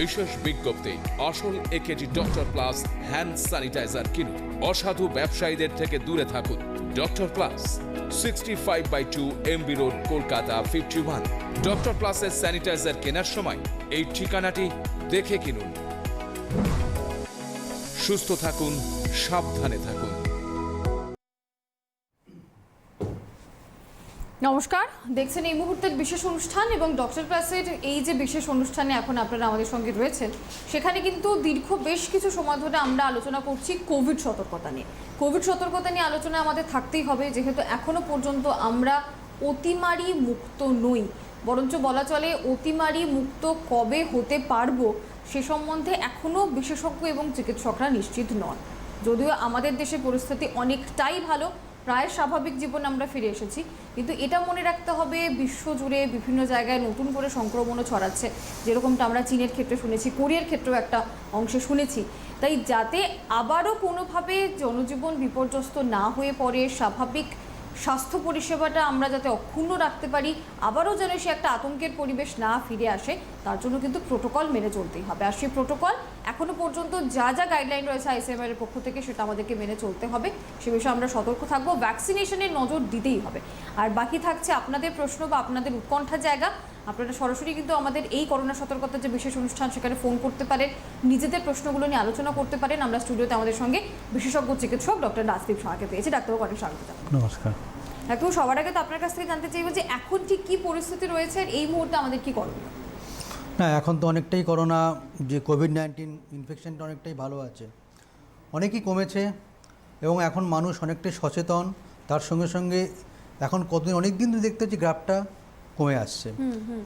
বিশেষ বিজ্ঞপ্তি, আসল AKG doctor plus hand sanitizer কিনুন। অসাধু ব্যবসায়ীদের থেকে দূরে থাকুন। Doctor plus, 65/2 MB road, Kolkata 51। Doctor প্লাসের স্যানিটাইজার কেনার সময় এই ঠিকানাটি দেখে কিনুন। সুস্থ থাকুন, সাবধানে থাকুন। নমস্কার, দেখছেন এই মুহূর্তের বিশেষ অনুষ্ঠান এবং ডক্টর প্লাসের এই যে বিশেষ অনুষ্ঠানে এখন আপনারা আমাদের সঙ্গে রয়েছেন, সেখানে কিন্তু দীর্ঘ বেশ কিছু সময় ধরে আমরা আলোচনা করছি কোভিড সতর্কতা নিয়ে। কোভিড সতর্কতা নিয়ে আলোচনা আমাদের থাকতেই হবে, যেহেতু এখনো পর্যন্ত আমরা অতিমারি মুক্ত নই, বরঞ্চ বলা চলে অতিমারি মুক্ত কবে হতে পারবো সে সম্বন্ধে এখনও বিশেষজ্ঞ এবং চিকিৎসকরা নিশ্চিত নন। যদিও আমাদের দেশের পরিস্থিতি অনেকটাই ভালো, প্রায় স্বাভাবিক জীবন আমরা ফিরে এসেছি, কিন্তু এটা মনে রাখতে হবে বিশ্বজুড়ে বিভিন্ন জায়গায় নতুন করে সংক্রমণও ছড়াচ্ছে, যেরকমটা আমরা চীনের ক্ষেত্রে শুনেছি, কোরিয়ার ক্ষেত্রেও একটা অংশে শুনেছি। তাই যাতে আবারও কোনোভাবে জনজীবন বিপর্যস্ত না হয়ে পড়ে, স্বাভাবিক স্বাস্থ্য পরিষেবাটা আমরা যাতে অক্ষুণ্ণ রাখতে পারি, আবারও যেন সে একটা আতঙ্কের পরিবেশ না ফিরে আসে, তার জন্য কিন্তু প্রোটোকল মেনে চলতেই হবে। আর সেই প্রোটোকল এখনও পর্যন্ত যা যা গাইডলাইন রয়েছে আইসিএমআর এর পক্ষ থেকে, সেটা আমাদেরকে মেনে চলতে হবে। সে বিষয়ে আমরা সতর্ক থাকবো, ভ্যাকসিনেশনের নজর দিতেই হবে। আর বাকি থাকছে আপনাদের প্রশ্ন বা আপনাদের উৎকণ্ঠার জায়গা। আপনারা সরাসরি কিন্তু আমাদের এই করোনা সতর্কতার যে বিশেষ অনুষ্ঠান, সেখানে ফোন করতে পারেন, নিজেদের প্রশ্নগুলো নিয়ে আলোচনা করতে পারেন। আমরা স্টুডিওতে আমাদের সঙ্গে বিশেষজ্ঞ চিকিৎসক ডক্টর রাজদীপ সাহাকে পেয়েছি। ডাক্তারবাবু, অনেক স্বাগত জানাই। নমস্কার। ডাক্তারবাবু, সবার আগে তো আপনার কাছ থেকে জানতে চাইবো যে এখন ঠিক কী পরিস্থিতি রয়েছে, এই মুহূর্তে আমাদের কী করণীয়? না, এখন তো অনেকটাই করোনা যে কোভিড-19 ইনফেকশনটা অনেকটাই ভালো আছে, অনেকই কমেছে এবং এখন মানুষ অনেকটাই সচেতন। তার সঙ্গে সঙ্গে এখন কতদিন অনেক দিন ধরে দেখতে হচ্ছে গ্রাফটা কমে আসছে,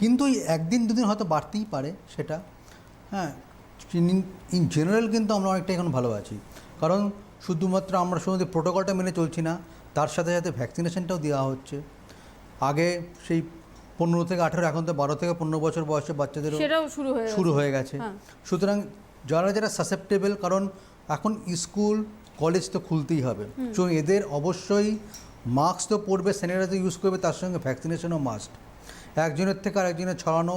কিন্তু একদিন দুদিন হয়তো বাড়তেই পারে সেটা। হ্যাঁ, ইন জেনারেল কিন্তু আমরা অনেকটাই এখন ভালো আছি, কারণ শুধুমাত্র আমরা শুধু প্রোটোকলটা মেনে চলছি না, তার সাথে সাথে ভ্যাকসিনেশনটাও দেওয়া হচ্ছে। আগে সেই 15 থেকে 18, এখন তো 12 থেকে 15 বছর বয়সে বাচ্চাদেরও শুরু হয়ে গেছে। সুতরাং যারা যারা সাসেপ্টেবল, কারণ এখন স্কুল কলেজ তো খুলতেই হবে, তো এদের অবশ্যই মাস্ক তো পরবে, স্যানিটাইজার ইউজ করবে, তার সঙ্গে ভ্যাকসিনেশনও মাস্ট। একজনের থেকে আরেকজনের ছড়ানো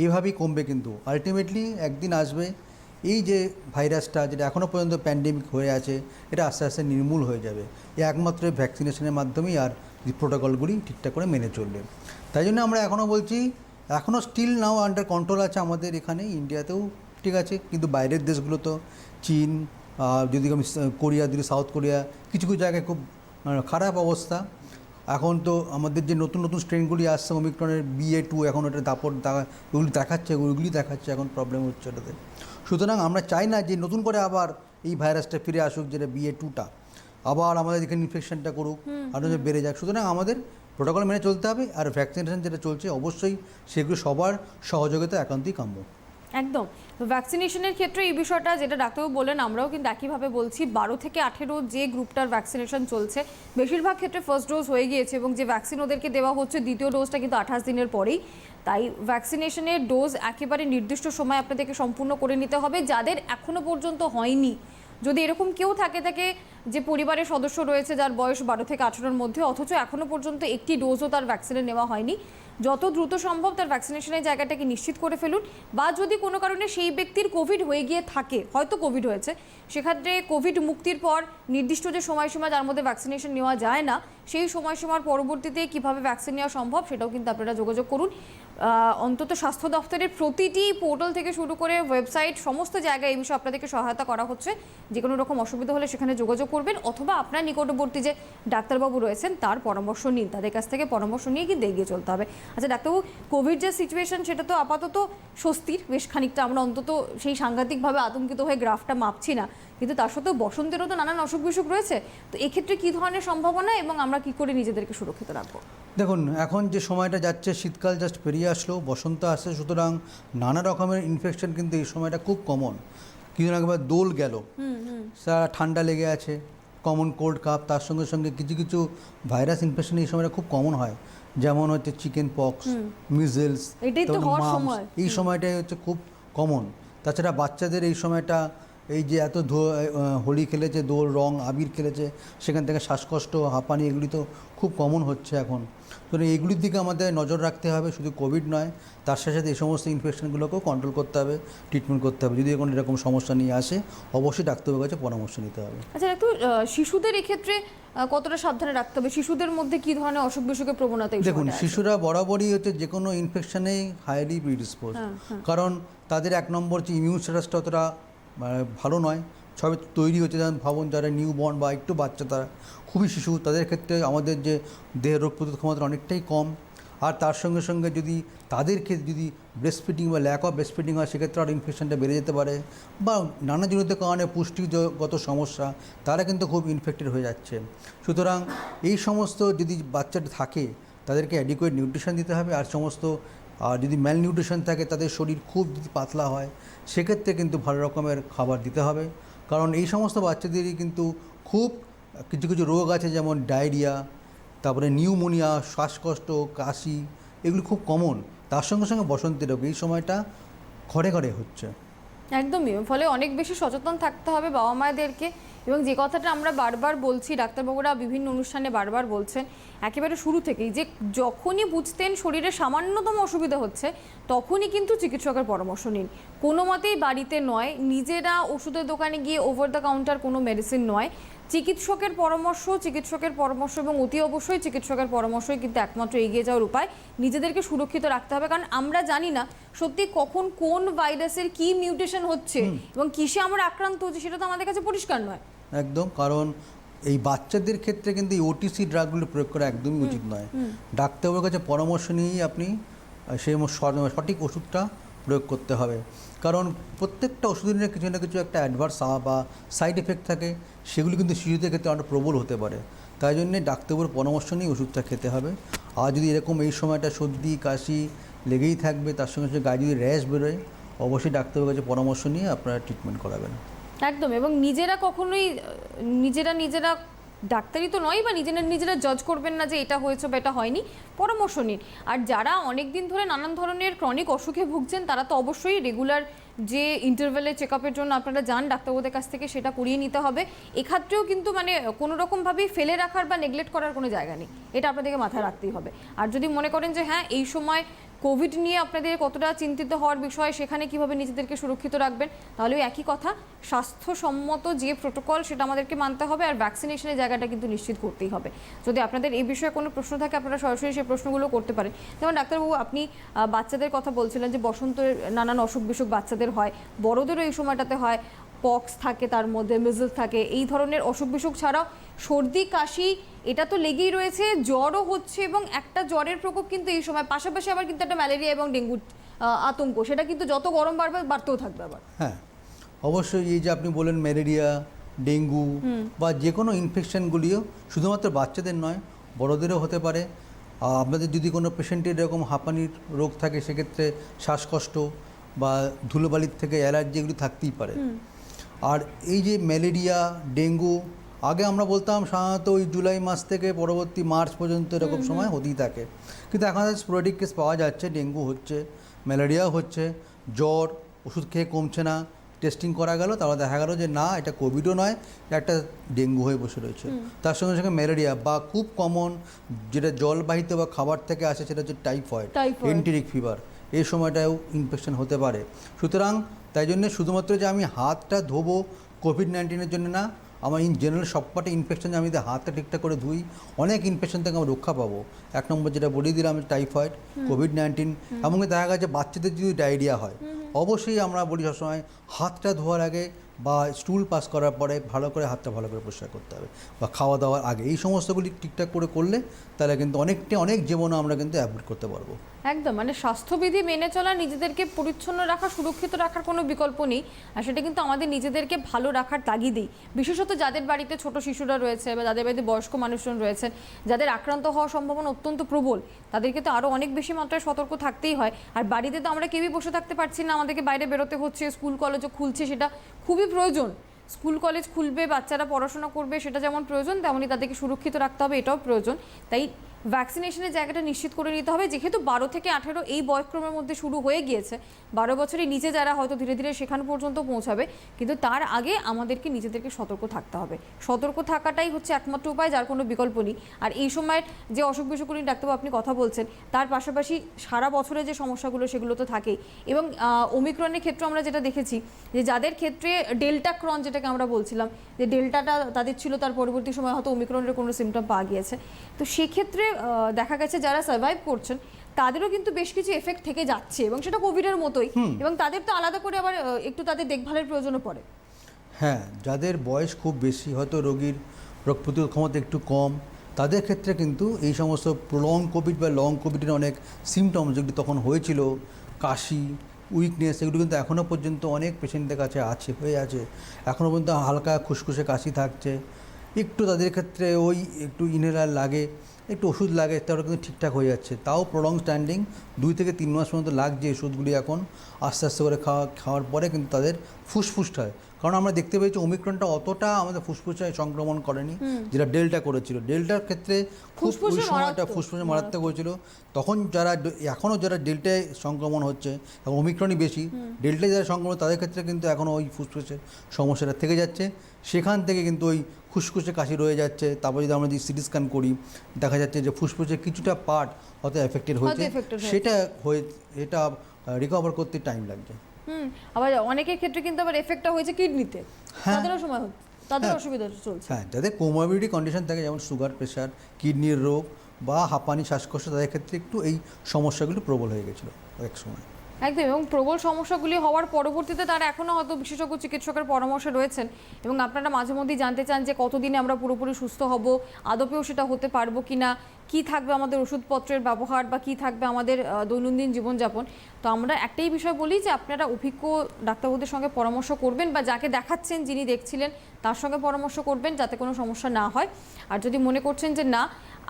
এভাবেই কমবে, কিন্তু আলটিমেটলি একদিন আসবে এই যে ভাইরাসটা, যেটা এখনও পর্যন্ত প্যান্ডেমিক হয়ে আছে, এটা আস্তে আস্তে নির্মূল হয়ে যাবে এই একমাত্র ভ্যাকসিনেশনের মাধ্যমেই, আর এই প্রোটোকলগুলি ঠিকঠাক করে মেনে চলবে। তাই জন্য আমরা এখনও বলছি, এখনও স্টিল নাও আন্ডার কন্ট্রোল আছে আমাদের এখানে ইন্ডিয়াতেও ঠিক আছে, কিন্তু বাইরের দেশগুলো তো চীন, যদি আমি কোরিয়া, যদি সাউথ কোরিয়া, কিছু কিছু জায়গায় খুব খারাপ অবস্থা। এখন তো আমাদের যে নতুন নতুন স্ট্রেনগুলি আসছে, ওমিক্রনের BA.2, এখন ওটা ওগুলি দেখাচ্ছে এখন প্রবলেম হচ্ছে ওটাতে। সুতরাং আমরা চাই না যে নতুন করে আবার এই ভাইরাসটা ফিরে আসুক, যেটা BA.2টা আবার আমাদের এখানে ইনফেকশনটা করুক, আরও যে বেড়ে যাক। সুতরাং আমাদের প্রোটোকল মেনে চলতে হবে, আর ভ্যাকসিনেশন যেটা চলছে অবশ্যই সেগুলো সবার সহযোগিতা একান্তই কাম্য। একদম। ভ্যাকসিনেশনের ক্ষেত্রে এই বিষয়টা যেটা ডাক্তারবাবু বললেন, আমরাও কিন্তু একইভাবে বলছি, 12 থেকে 18 যে গ্রুপটার ভ্যাকসিনেশন চলছে, বেশিরভাগ ক্ষেত্রে ফার্স্ট ডোজ হয়ে গিয়েছে এবং যে ভ্যাকসিন ওদেরকে দেওয়া হচ্ছে দ্বিতীয় ডোজটা কিন্তু 28 দিনের পরেই। তাই ভ্যাকসিনেশনের ডোজ একেবারে নির্দিষ্ট সময় আপনাদেরকে সম্পূর্ণ করে নিতে হবে। যাদের এখনও পর্যন্ত হয়নি, যদি এরকম কেউ থাকে যে পরিবারের সদস্য রয়েছে যার বয়স 12 থেকে 18-র মধ্যে, অথচ এখনও পর্যন্ত একটি ডোজও তার ভ্যাকসিনে নেওয়া হয়নি, যত দ্রুত সম্ভব তার ভ্যাকসিনেশনের জায়গাটাকে নিশ্চিত করে ফেলুন। বা যদি কোনো কারণে সেই ব্যক্তির কোভিড হয়ে গিয়ে থাকে, হয়তো কোভিড হয়েছে, সেক্ষেত্রে কোভিড মুক্তির পর নির্দিষ্ট যে সময়সীমা যার মধ্যে ভ্যাকসিনেশন নেওয়া যায় না, সেই সময়সীমার পরবর্তীতে কিভাবে ভ্যাকসিন নেওয়া সম্ভব সেটাও কিন্তু আপনারা যোগাযোগ করুন। অন্তত স্বাস্থ্য দপ্তরের প্রতিটি পোর্টাল থেকে শুরু করে ওয়েবসাইট, সমস্ত জায়গায় এই বিষয়ে আপনাদেরকে সহায়তা করা হচ্ছে। যে কোনো রকম অসুবিধা হলে সেখানে যোগাযোগ করবেন, অথবা আপনার নিকটবর্তী যে ডাক্তারবাবু রয়েছেন তার পরামর্শ নিন, তাদের কাছ থেকে পরামর্শ নিয়ে কিন্তু এগিয়ে চলতে হবে। আচ্ছা ডাক্তারবাবু, কোভিড যে সিচুয়েশন সেটা তো আপাতত স্বস্তির বেশ খানিকটা, আমরা অন্তত সেই সাংঘাতিকভাবে আতঙ্কিত হয়ে গ্রাফটা মাপছি না, কিন্তু তার সত্ত্বেও বসন্তেরও তো নানান অসুখ বিসুখ রয়েছে। তো এক্ষেত্রে কী ধরনের সম্ভাবনা এবং আমরা কী করে নিজেদেরকে সুরক্ষিত রাখবো? দেখুন, এখন যে সময়টা যাচ্ছে, শীতকাল জাস্ট পেরিয়ে আসলো, বসন্ত আসছে, সুতরাং নানা রকমের ইনফেকশন কিন্তু এই সময়টা খুব কমন। কিছুদিন আগে দোল গেল, ঠান্ডা লেগে আছে, কমন কোল্ড কাপ, তার সঙ্গে সঙ্গে কিছু কিছু ভাইরাস ইনফেকশন এই সময়টা খুব কমন হয়, যেমন হচ্ছে চিকেন পক্স, মিজেলস, এই সময়টাই হচ্ছে খুব কমন। তাছাড়া বাচ্চাদের এই সময়টা এই যে এত হোলি খেলেছে, দোল, রং, আবির খেলেছে, সেখান থেকে শ্বাসকষ্ট, হাঁপানি এগুলি তো খুব কমন হচ্ছে এখন। তো এইগুলির দিকে আমাদের নজর রাখতে হবে, শুধু কোভিড নয়, তার সাথে সাথে এই সমস্ত ইনফেকশনগুলোকেও কন্ট্রোল করতে হবে, ট্রিটমেন্ট করতে হবে। যদি কোনো এরকম সমস্যা নিয়ে আসে, অবশ্যই ডাক্তারের কাছে পরামর্শ নিতে হবে। আচ্ছা, একটু শিশুদের এক্ষেত্রে কতটা সাবধানে রাখতে হবে? শিশুদের মধ্যে কি ধরনের অসুখ বিসুখের প্রবণতা? দেখুন, শিশুরা বরাবরই হচ্ছে যে কোনো ইনফেকশনেই হাইলি প্রিডিসপোজ, কারণ তাদের এক নম্বর যে ইমিউন স্ট্যাটাসটা অতটা ভালো নয়, সবে তৈরি হচ্ছে। যেমন ভাবুন, যারা নিউ বর্ন বা একটু বাচ্চা, তারা খুবই শিশু, তাদের ক্ষেত্রে আমাদের যে দেহের রোগ প্রতিরোধ ক্ষমতা অনেকটাই কম। আর তার সঙ্গে সঙ্গে যদি তাদেরকে যদি ব্রেস্ট ফিডিং বা ল্যাক অফ ব্রেস্ট ফিডিং হয়, সেক্ষেত্রে আর ইনফেকশনটা বেড়ে যেতে পারে, বা নানাজনিত কারণে পুষ্টিগত সমস্যা, তারা কিন্তু খুব ইনফেক্টেড হয়ে যাচ্ছে। সুতরাং এই সমস্ত যদি বাচ্চাটা থাকে, তাদেরকে অ্যাডিকুয়েট নিউট্রিশন দিতে হবে। আর সমস্ত যদি ম্যাল নিউট্রিশন থাকে, তাদের শরীর খুব যদি পাতলা হয়, সেক্ষেত্রে কিন্তু ভালো রকমের খাবার দিতে হবে। কারণ এই সমস্ত বাচ্চাদেরই কিন্তু খুব কিছু কিছু রোগ আছে, যেমন ডায়রিয়া, তারপরে নিউমোনিয়া, শ্বাসকষ্ট, কাশি, এগুলি খুব কমন। তার সঙ্গে সঙ্গে বসন্তের রোগ এই সময়টা ঘরে ঘরে হচ্ছে। একদমই, ফলে অনেক বেশি সচেতন থাকতে হবে বাবা মায়েদেরকে। এবং যে কথাটা আমরা বারবার বলছি, ডাক্তারবাবুরা বিভিন্ন অনুষ্ঠানে বারবার বলছেন একেবারে শুরু থেকেই, যে যখনই বুঝতেন শরীরে সামান্যতম অসুবিধা হচ্ছে, তখনই কিন্তু চিকিৎসকের পরামর্শ নিন। কোনো মতেই বাড়িতে নয়, নিজেরা ওষুধের দোকানে গিয়ে ওভার দ্য কাউন্টার কোনো মেডিসিন নয়, চিকিৎসকের পরামর্শ এবং অতি অবশ্যই চিকিৎসকের পরামর্শই কিন্তু একমাত্র এগিয়ে যাওয়ার উপায়। নিজেদেরকে সুরক্ষিত রাখতে হবে, কারণ আমরা জানি না সত্যি কখন কোন ভাইরাসের কি মিউটেশন হচ্ছে এবং কিসে আমরা আক্রান্ত হচ্ছি, সেটা তো আমাদের কাছে পরিষ্কার নয়। একদম, কারণ এই বাচ্চাদের ক্ষেত্রে কিন্তু এই ওটিসি ড্রাগগুলো প্রয়োগ করা একদমই উচিত নয়। ডাক্তারের কাছে পরামর্শ নিয়েই আপনি সেই সঠিক ওষুধটা প্রয়োগ করতে হবে। কারণ প্রত্যেকটা ওষুধের কিছু না কিছু একটা অ্যাডভার্স বা সাইড এফেক্ট থাকে, সেগুলি কিন্তু শিশুদের ক্ষেত্রে অনেক প্রবল হতে পারে। তাই জন্যে ডাক্তারের পরামর্শ নিয়ে ওষুধটা খেতে হবে। আর যদি এরকম এই সময়টা সর্দি কাশি লেগেই থাকবে, তার সঙ্গে সঙ্গে গায়ে যদি র্যাশ বেরোয়, অবশ্যই ডাক্তারের কাছে পরামর্শ নিয়ে আপনারা ট্রিটমেন্ট করাবেন। একদম, এবং নিজেরা কখনোই নিজেরা ডাক্তারই তো নয়, বা নিজেরা জাজ করবেন না যে এটা হয়েছে বা এটা হয়নি, পরামর্শ নিন। আর যারা অনেক দিন ধরে নানান ধরনের ক্রনিক অসুখে ভুগছেন, তারা তো অবশ্যই রেগুলার যে ইন্টারভেলে চেক আপের জন্য আপনারা যান ডাক্তারবাবুদের কাছ থেকে, সেটা করিয়ে নিতে হবে। এক্ষেত্রেও কিন্তু মানে কোনো রকমভাবেই ফেলে রাখার বা নেগলেক্ট করার কোনো জায়গা নেই, এটা আপনাদেরকে মাথায় রাখতেই হবে। আর যদি মনে করেন যে হ্যাঁ, এই সময় কোভিড নিয়ে আপনাদের কতটা চিন্তিত হওয়ার বিষয়, সেখানে কিভাবে নিজেদেরকে সুরক্ষিত রাখবেন, তাহলে ওই একই কথা, স্বাস্থ্যসম্মত যে প্রোটোকল সেটা আমাদেরকে মানতে হবে, আর ভ্যাকসিনেশনের জায়গাটা কিন্তু নিশ্চিত করতেই হবে। যদি আপনাদের এই বিষয়ে কোনো প্রশ্ন থাকে, আপনারা সরাসরি সেই প্রশ্নগুলো করতে পারেন। যেমন ডাক্তারবাবু, আপনি বাচ্চাদের কথা বলছিলেন যে বসন্তের নানান অসুখ বিসুখ বাচ্চাদের হয়, বড়দেরও এই সময়টাতে হয়, পক্স থাকে, তার মধ্যে মিজলস থাকে, এই ধরনের অসুখ বিসুখ ছাড়াও সর্দি কাশি এটা তো লেগেই রয়েছে, জ্বরও হচ্ছে, এবং একটা জ্বরের প্রকোপ কিন্তু এই সময়, পাশাপাশি আবার কিন্তু একটা ম্যালেরিয়া এবং ডেঙ্গুর আতঙ্ক, সেটা কিন্তু যত গরম বাড়বে বাড়তেও থাকবে আবার। হ্যাঁ, অবশ্যই। এই যে আপনি বলেন ম্যালেরিয়া, ডেঙ্গু বা যে কোনো ইনফেকশনগুলিও শুধুমাত্র বাচ্চাদের নয়, বড়দেরও হতে পারে। আপনাদের যদি কোনো পেশেন্টের এরকম হাঁপানির রোগ থাকে, সেক্ষেত্রে শ্বাসকষ্ট বা ধুলোবালির থেকে অ্যালার্জি এগুলি থাকতেই পারে। আর এই যে ম্যালেরিয়া, ডেঙ্গু, আগে আমরা বলতাম সাধারণত ওই জুলাই মাস থেকে পরবর্তী মার্চ পর্যন্ত এরকম সময় হতেই থাকে, কিন্তু এখন স্পোরেডিক কেস পাওয়া যাচ্ছে, ডেঙ্গু হচ্ছে, ম্যালেরিয়াও হচ্ছে, জ্বর, ওষুধ খেয়ে কমছে না, টেস্টিং করা গেল, তারপর দেখা গেল যে না, এটা কোভিডও নয়, একটা ডেঙ্গু হয়ে বসে রয়েছে। তার সঙ্গে সঙ্গে ম্যালেরিয়া বা খুব কমন যেটা জলবাহিত বা খাবার থেকে আসে, সেটা হচ্ছে টাইফয়েড, এন্টেরিক ফিভার, এই সময়টাও ইনফেকশন হতে পারে। সুতরাং তাই জন্য শুধুমাত্র যে আমি হাতটা ধোবো কোভিড-19 জন্য না, আমার ইন জেনারেল সবকটা ইনফেকশন আমি যদি হাতটা ঠিকঠাক করে ধুই, অনেক ইনফেকশন থেকে আমরা রক্ষা পাবো। এক নম্বর যেটা বলে দিলাম, টাইফয়েড, কোভিড-19, এমনকি দেখা গেছে বাচ্চাদের যদি ডায়রিয়া হয়, অবশ্যই আমরা বলি সবসময় হাতটা ধোয়ার আগে বা স্টুল পাস করার পরে ভালো করে হাতটা ভালো করে পরিষ্কার করতে হবে, বা খাওয়া দাওয়ার আগে। এই সমস্তগুলি ঠিকঠাক করে করলে তাহলে কিন্তু অনেক জীবনও আমরা কিন্তু অ্যাভয়েড করতে পারবো। একদম, মানে স্বাস্থ্যবিধি মেনে চলা, নিজেদেরকে পরিচ্ছন্ন রাখা, সুরক্ষিত রাখার কোনো বিকল্প নেই। আর সেটা কিন্তু আমাদের নিজেদেরকে ভালো রাখার তাগিদেই, বিশেষত যাদের বাড়িতে ছোট শিশুরা রয়েছে বা যাদের বাড়িতে বয়স্ক মানুষজন রয়েছেন, যাদের আক্রান্ত হওয়ার সম্ভাবনা অত্যন্ত প্রবল, তাদেরকে তো আরও অনেক বেশি মাত্রায় সতর্ক থাকতেই হয়। আর বাড়িতে তো আমরা কেউই বসে থাকতে পারছি না, আমাদেরকে বাইরে বেরোতে হচ্ছে, স্কুল কলেজও খুলছে, সেটা খুবই প্রয়োজন। স্কুল কলেজ খুলবে, বাচ্চারা পড়াশোনা করবে, সেটা যেমন প্রয়োজন, তেমনই তাদেরকে সুরক্ষিত রাখতে হবে, এটাও প্রয়োজন। তাই ভ্যাকসিনেশনের জায়গাটা নিশ্চিত করে নিতে হবে, যেহেতু 12 থেকে 18 এই বয়সক্রমের মধ্যে শুরু হয়ে গিয়েছে। 12 বছরের নিচে যারা হয়তো ধীরে ধীরে সেখান পর্যন্ত পৌঁছাবে, কিন্তু তার আগে আমাদেরকে নিজেদেরকে সতর্ক থাকতে হবে। সতর্ক থাকাটাই হচ্ছে একমাত্র উপায়, যার কোনো বিকল্প নেই। আর এই সময়ের যে অসুখ বিসুখ নিয়ে ডাক্তারবাবু আপনি কথা বলছেন, তার পাশাপাশি সারা বছরের যে সমস্যাগুলো সেগুলো তো থাকেই। এবং ওমিক্রনের ক্ষেত্রে আমরা যেটা দেখেছি যে যাদের ক্ষেত্রে ডেল্টা ক্রন যেটাকে আমরা বলছিলাম যে ডেল্টাটা তাদের ছিল, তার পরবর্তী সময় হয়তো ওমিক্রনের কোনো সিমটম পাওয়া গিয়েছে, তো সেক্ষেত্রে দেখা গেছে যারা সার্ভাইভ করছেন তাদেরও কিন্তু বেশ কিছু এফেক্ট থেকে যাচ্ছে, এবং সেটা কোভিডের মতোই। এবং তাদের তো আলাদা করে আবার একটু তাদের দেখভালের প্রয়োজনও পড়ে। হ্যাঁ, যাদের বয়স খুব বেশি, হয়তো রোগীর রোগ প্রতিরোধ ক্ষমতা একটু কম, তাদের ক্ষেত্রে কিন্তু এই সমস্ত প্রলং কোভিড বা লং কোভিডের অনেক সিমটমস যেগুলি তখন হয়েছিল, কাশি, উইকনেস, এগুলো কিন্তু এখনও পর্যন্ত অনেক পেশেন্টদের কাছে হয়ে আছে। এখনও পর্যন্ত হালকা খুসখুসে কাশি থাকছে, একটু তাদের ক্ষেত্রে ওই একটু ইনহেলার লাগে, একটু ওষুধ লাগে, তারা কিন্তু ঠিকঠাক হয়ে যাচ্ছে। তাও প্রলং স্ট্যান্ডিং 2 থেকে 3 মাস পর্যন্ত লাগছে ওষুধগুলি এখন আস্তে আস্তে করে খাওয়ার পরে কিন্তু তাদের ফুসফুসটা হয়। কারণ আমরা দেখতে পেয়েছি ওমিক্রনটা অতটা আমাদের ফুসফুসে সংক্রমণ করেনি যেটা ডেল্টা করেছিল। ডেল্টার ক্ষেত্রে খুব ওই সময়টা ফুসফুসে মারাত্মক হয়েছিল। তখন যারা এখনও যারা ডেল্টায় সংক্রমণ হচ্ছে, এবং ওমিক্রনই বেশি, ডেল্টায় যারা সংক্রমণ তাদের ক্ষেত্রে কিন্তু এখনও ওই ফুসফুসের সমস্যাটা থেকে যাচ্ছে। সেখান থেকে কিন্তু ওই ফুসফুসে কাশি রয়ে যাচ্ছে। তারপর যদি আমরা যদি সিটি স্ক্যান করি, দেখা যাচ্ছে যে ফুসফুসের কিছুটা পার্ট হয়তো এফেক্টেড হয়েছে, সেটা এটা রিকভার করতে টাইম লাগছে। আবার অনেকের ক্ষেত্রে কিন্তু আবার এফেক্টটা হয়েছে কিডনিতে, তাদেরও সময় হচ্ছে, তাদের অসুবিধা চলছে। হ্যাঁ, যাদের কোমরবিডিটি কন্ডিশন থাকে, যেমন সুগার, প্রেশার, কিডনির রোগ বা হাঁপানি, শ্বাসকষ্ট, তাদের ক্ষেত্রে একটু এই সমস্যাগুলি প্রবল হয়ে গেছিলো এক সময়। একদম, এবং প্রবল সমস্যাগুলি হওয়ার পরবর্তীতে তারা এখনও হয়তো বিশেষজ্ঞ চিকিৎসকের পরামর্শে রয়েছেন, এবং আপনারা মাঝে মধ্যেই জানতে চান যে কতদিনে আমরা পুরোপুরি সুস্থ হব, আদপেও সেটা হতে পারবো কিনা, কি থাকবে আমাদের ওষুধপত্রের ব্যবহার, বা কি থাকবে আমাদের দৈনন্দিন জীবনযাপন। তো আমরা একটাই বিষয় বলি যে আপনারা অভিজ্ঞ ডাক্তারবাবুদের সঙ্গে পরামর্শ করবেন, বা যাকে দেখাচ্ছেন, যিনি দেখছিলেন, তার সঙ্গে পরামর্শ করবেন, যাতে কোনো সমস্যা না হয়। আর যদি মনে করছেন যে না,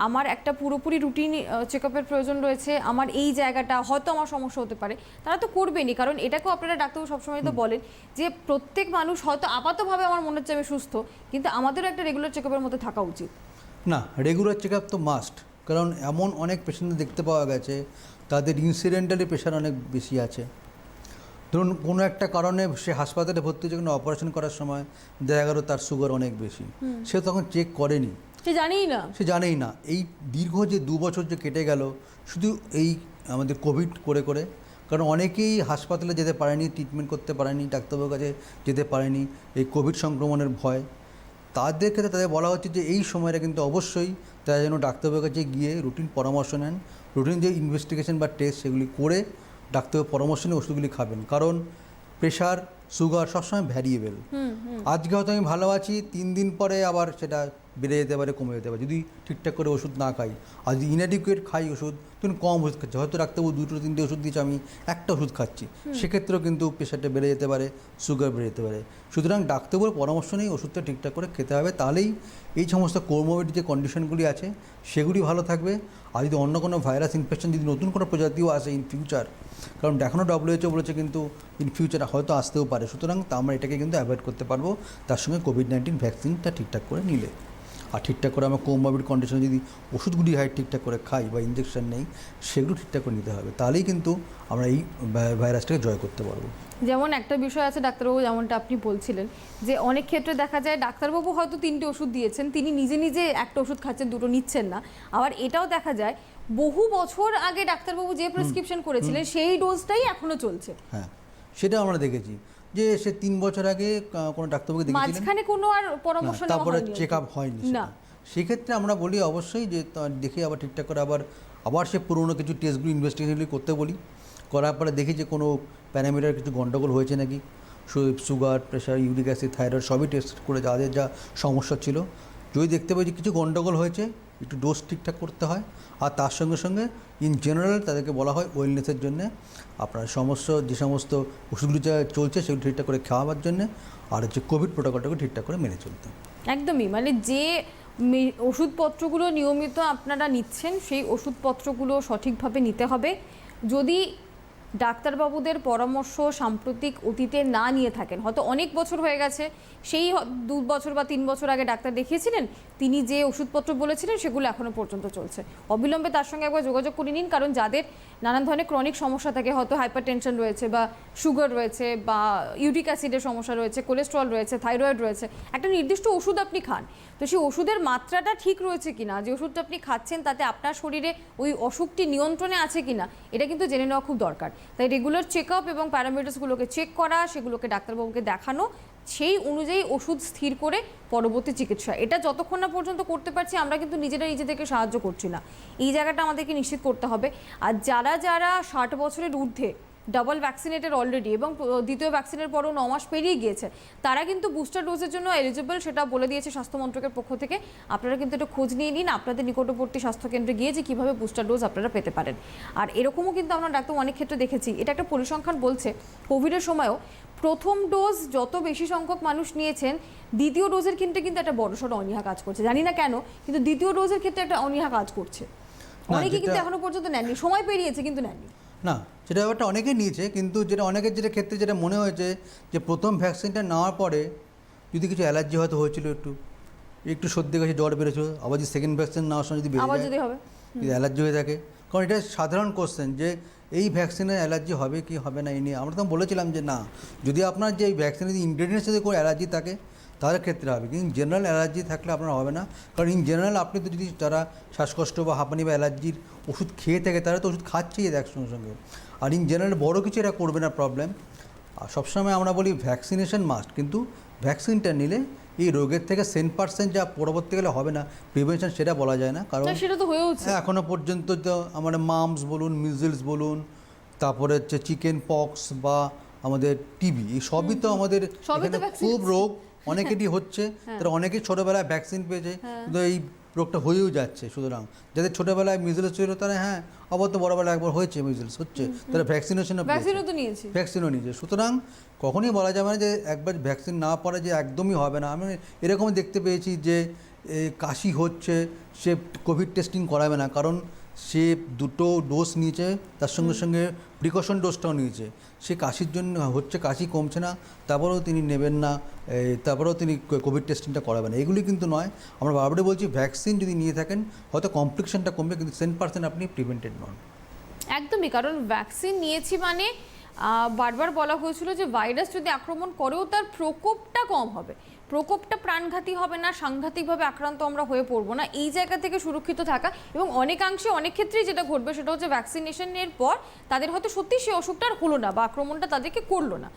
আমার একটা পুরোপুরি রুটিন চেকআপের প্রয়োজন রয়েছে, আমার এই জায়গাটা হয়তো আমার সমস্যা হতে পারে, তারা তো করবেনই। কারণ এটাকেও আপনারা ডাক্তারবাবু সবসময় তো বলেন যে প্রত্যেক মানুষ হয়তো আপাতভাবে আমার মনে হচ্ছে আমি সুস্থ, কিন্তু আমাদেরও একটা রেগুলার চেকআপের মধ্যে থাকা উচিত। না, রেগুলার চেকআপ তো মাস্ট, কারণ এমন অনেক পেশেন্টদের দেখতে পাওয়া গেছে তাদের ইনসিডেন্টালি প্রেশার অনেক বেশি আছে। ধরুন কোনো একটা কারণে সে হাসপাতালে ভর্তি হয়েছে, কোনো অপারেশন করার সময় দেখা গেল তার সুগার অনেক বেশি, সে তখন চেক করেনি, সে জানেই না। এই দীর্ঘ যে 2 বছর যে কেটে গেল শুধু এই আমাদের কোভিড করে, কারণ অনেকেই হাসপাতালে যেতে পারেনি, ট্রিটমেন্ট করতে পারেনি, ডাক্তারবাবুর কাছে যেতে পারেনি এই কোভিড সংক্রমণের ভয়। তাদের ক্ষেত্রে তাদের বলা হচ্ছে যে এই সময়টা কিন্তু অবশ্যই তারা যেন ডাক্তারবাবুর কাছে গিয়ে রুটিন পরামর্শ নেন, রুটিন যে ইনভেস্টিগেশন বা টেস্ট সেগুলি করে ডাক্তারবাবুর পরামর্শ নিয়ে ওষুধগুলি খাবেন। কারণ প্রেশার, সুগার সবসময় ভ্যারিয়েবল। আজকে হয়তো আমি ভালো আছি, 3 দিন পরে আবার সেটা বেড়ে যেতে পারে, কমে যেতে পারে, যদি ঠিকঠাক করে ওষুধ না খাই। আর যদি ইনঅ্যাডিকুয়েট খাই ওষুধ, তখন কম ওষুধ খাচ্ছি, হয়তো ডাক্তারবাবু 2-3টে ওষুধ দিয়েছে, আমি একটা ওষুধ খাচ্ছি, সেক্ষেত্রেও কিন্তু প্রেশারটা বেড়ে যেতে পারে, সুগার বেড়ে যেতে পারে। সুতরাং ডাক্তারবাবুর পরামর্শ নিয়ে ওষুধটা ঠিকঠাক করে খেতে হবে, তাহলেই এই সমস্ত কোমরবিড যে কন্ডিশনগুলি আছে সেগুলি ভালো থাকবে। আর যদি অন্য কোনো ভাইরাস ইনফেকশন, যদি নতুন কোনো প্রজাতিও আসে ইন ফিউচার, কারণ এখনও WHO বলেছে কিন্তু ইন ফিউচার হয়তো আসতেও পারে, সুতরাং আমরা এটাকে কিন্তু অ্যাভয়েড করতে পারবো তার সঙ্গে কোভিড-19 ভ্যাকসিনটা ঠিকঠাক করে নিলে। আর ঠিকঠাক করে আমরা কোমরবিড কন্ডিশনে যদি ওষুধগুলি ঠিকঠাক করে খাই বা ইঞ্জেকশন নেই, সেগুলো ঠিকঠাক করে নিতে হবে, তাহলেই কিন্তু আমরা এই ভাইরাসটাকে জয় করতে পারবো। যেমন একটা বিষয় আছে ডাক্তারবাবু, যেমনটা আপনি বলছিলেন যে অনেক ক্ষেত্রে দেখা যায় ডাক্তারবাবু হয়তো 3টে ওষুধ দিয়েছেন, তিনি নিজে একটা ওষুধ খাচ্ছেন, 2টো নিচ্ছেন না। আবার এটাও দেখা যায় বহু বছর আগে ডাক্তারবাবু যে প্রেসক্রিপশন করেছিলেন সেই ডোজটাই এখনো চলছে। হ্যাঁ, সেটা আমরা দেখেছি যে সে 3 বছর আগে কোনো ডাক্তারবাবুকে দেখেছিলেন, মাঝখানে কোনো আর পরামর্শ নেওয়া তারপরে হয়নি, চেক আপ হয়নি না। সেক্ষেত্রে আমরা বলি অবশ্যই যে দেখে আবার ঠিকঠাক করে আবার সে পুরোনো কিছু টেস্টগুলো, ইনভেস্টিগেশনগুলি করতে বলি। করার পরে দেখি যে কোনো প্যারামিটার কিছু গন্ডগোল হয়েছে নাকি, sugar, pressure, uric acid, thyroid সবই টেস্ট করে যাদের যা সমস্যা ছিল, যদি দেখতে পাই যে কিছু গন্ডগোল হয়েছে, একটু ডোজ ঠিকঠাক করতে হয়। আর তার সঙ্গে সঙ্গে ইন জেনারেল তাদেরকে বলা হয় ওয়েলনেসের জন্যে আপনার যে সমস্ত ওষুধগুলি যা চলছে সেগুলো ঠিকঠাক করে খাওয়াবার জন্যে, আর হচ্ছে কোভিড প্রোটোকলটাকে ঠিকঠাক করে মেনে চলতে। একদমই, মানে যে ওষুধপত্রগুলো নিয়মিত আপনারা নিচ্ছেন সেই ওষুধপত্রগুলো সঠিকভাবে নিতে হবে। যদি ডাক্তারবাবুদের পরামর্শ সাম্প্রতিক অতীতে না নিয়ে থাকেন, হয়তো অনেক বছর হয়ে গেছে, সেই 2 বছর বা 3 বছর আগে ডাক্তার দেখিয়েছিলেন, তিনি যে ওষুধপত্র বলেছিলেন সেগুলো এখনও পর্যন্ত চলছে, অবিলম্বে তার সঙ্গে একবার যোগাযোগ করে নিন। কারণ যাদের নানান ধরনের ক্রনিক সমস্যা থাকে, হয়তো হাইপার টেনশন রয়েছে বা সুগার রয়েছে বা ইউরিক অ্যাসিডের সমস্যা রয়েছে, কোলেস্ট্রল রয়েছে, থাইরয়েড রয়েছে, একটা নির্দিষ্ট ওষুধ আপনি খান, তো সেই ওষুধের মাত্রাটা ঠিক রয়েছে কিনা, যে ওষুধটা আপনি খাচ্ছেন তাতে আপনার শরীরে ওই অসুখটি নিয়ন্ত্রণে আছে কিনা, এটা কিন্তু জেনে নেওয়া খুব দরকার। তাই রেগুলার চেক আপ এবং প্যারামিটার্সগুলোকে চেক করা, সেগুলোকে ডাক্তারবাবুকে দেখানো, সেই অনুযায়ী ওষুধ স্থির করে পরবর্তী চিকিৎসা, এটা যতক্ষণ না পর্যন্ত করতে পারছি আমরা কিন্তু নিজেদেরকে সাহায্য করছি না, এই জায়গাটা আমাদেরকে নিশ্চিত করতে হবে। আর যারা 60 বছরের ঊর্ধ্বে ডাবল ভ্যাকসিনেটেড অলরেডি এবং দ্বিতীয় ভ্যাকসিনের পরও 9 মাস পেরিয়ে গিয়েছে, তারা কিন্তু বুস্টার ডোজের জন্য এলিজিবল, সেটা বলে দিয়েছে স্বাস্থ্য মন্ত্রকের পক্ষ থেকে। আপনারা কিন্তু একটু খোঁজ নিয়ে নিন আপনাদের নিকটবর্তী স্বাস্থ্যকেন্দ্রে গিয়ে যে কীভাবে বুস্টার ডোজ আপনারা পেতে পারেন। আর এরকমও কিন্তু আমরা ডাক্তার অনেক ক্ষেত্রে দেখেছি, এটা একটা পরিসংখ্যান বলছে, কোভিডের সময়ও প্রথম ডোজ যত বেশি সংখ্যক মানুষ নিয়েছেন, দ্বিতীয় ডোজের ক্ষেত্রে কিন্তু একটা বড়সড় অনীহা কাজ করছে, জানি না কেন, কিন্তু দ্বিতীয় ডোজের ক্ষেত্রে একটা অনীহা কাজ করছে, অনেকে কিন্তু এখনো পর্যন্ত নেননি, সময় পেরিয়েছে কিন্তু নেননি না, সেটা ব্যাপারটা অনেকেই নিয়েছে, কিন্তু যেটা অনেকের ক্ষেত্রে যেটা মনে হয়েছে যে প্রথম ভ্যাকসিনটা নেওয়ার পরে যদি কিছু অ্যালার্জি হয়তো হয়েছিল, একটু সর্দি কাশি জ্বর বেড়েছিল, আবার যে সেকেন্ড ভ্যাকসিন নেওয়ার সময় যদি বেড়ে যায়, যদি অ্যালার্জি হয়ে থাকে, কারণ এটা সাধারণ কোশ্চেন যে এই ভ্যাকসিনে অ্যালার্জি হবে কি হবে না, এই নিয়ে আমরা তো বলেছিলাম যে না, যদি আপনার যে ভ্যাকসিনের ইনগ্রেডিয়েন্টস সাথে কোনো অ্যালার্জি থাকে তাদের ক্ষেত্রে হবে, কিন্তু জেনারেল অ্যালার্জি থাকলে আপনার হবে না। কারণ ইন জেনারেল আপনি তো যদি যারা শ্বাসকষ্ট বা হাঁপানি বা অ্যালার্জির ওষুধ খেয়ে থাকে তারা তো ওষুধ খাচ্ছেই একসঙ্গে সঙ্গে, আর ইন জেনারেল বড়ো কিছু এটা করবে না প্রবলেম। আর সবসময় আমরা বলি ভ্যাকসিনেশন মাস্ট, কিন্তু ভ্যাকসিনটা নিলে এই রোগের থেকে 10% যা পরবর্তীকালে হবে না প্রিভেনশন, সেটা বলা যায় না। কারণ সেটা তো হয়েওছে এখনও পর্যন্ত তো আমাদের মামস বলুন, মিজলস বলুন, তারপরে হচ্ছে চিকেন পক্স বা আমাদের টিবি, এই সবই তো আমাদের এখানে খুব রোগ অনেকেরই হচ্ছে, তারা অনেকেই ছোটোবেলায় ভ্যাকসিন পেয়েছে, কিন্তু এই রোগটা হয়েও যাচ্ছে। সুতরাং যাদের ছোটোবেলায় মিজলস ছিল তারা আবার তো বড়োবেলায় একবার হয়েছে মিজলস হচ্ছে, তারা ভ্যাকসিনও নিয়েছে। সুতরাং কখনই বলা যাবে না যে একবার ভ্যাকসিন না পড়ে যে একদমই হবে না। আমি এরকম দেখতে পেয়েছি যে কাশি হচ্ছে, সে কোভিড টেস্টিং করাবে না, কারণ সে 2টো ডোজ নিয়েছে, তার সঙ্গে সঙ্গে প্রিকশন ডোজটাও নিয়েছে, সে কাশির জন্য হচ্ছে, কাশি কমছে না, তারপরেও তিনি নেবেন না, তারপরেও তিনি কোভিড টেস্টিংটা করাবেন। এগুলি কিন্তু নয়, আমরা বারবারই বলছি ভ্যাকসিন যদি নিয়ে থাকেন হয়তো কমপ্লিকেশনটা কমবে, কিন্তু 10% আপনি প্রিভেন্টেড নন। একদমই, কারণ ভ্যাকসিন নিয়েছি মানে বারবার বলা হয়েছিল যে ভাইরাস যদি আক্রমণ করেও তার প্রকোপটা কম হবে, প্রকোপটা প্রাণঘাতী হবে না, সাংঘাতিকভাবে আক্রান্ত আমরা হয়ে পড়বো না, এই জায়গা থেকে সুরক্ষিত থাকা। এবং অনেকাংশে অনেক ক্ষেত্রেই যেটা ঘটবে সেটা হচ্ছে ভ্যাকসিনেশনের পর তাদের হয়তো সত্যি সেই অসুখটা আর হলো না বা আক্রমণটা তাদেরকে করলো না,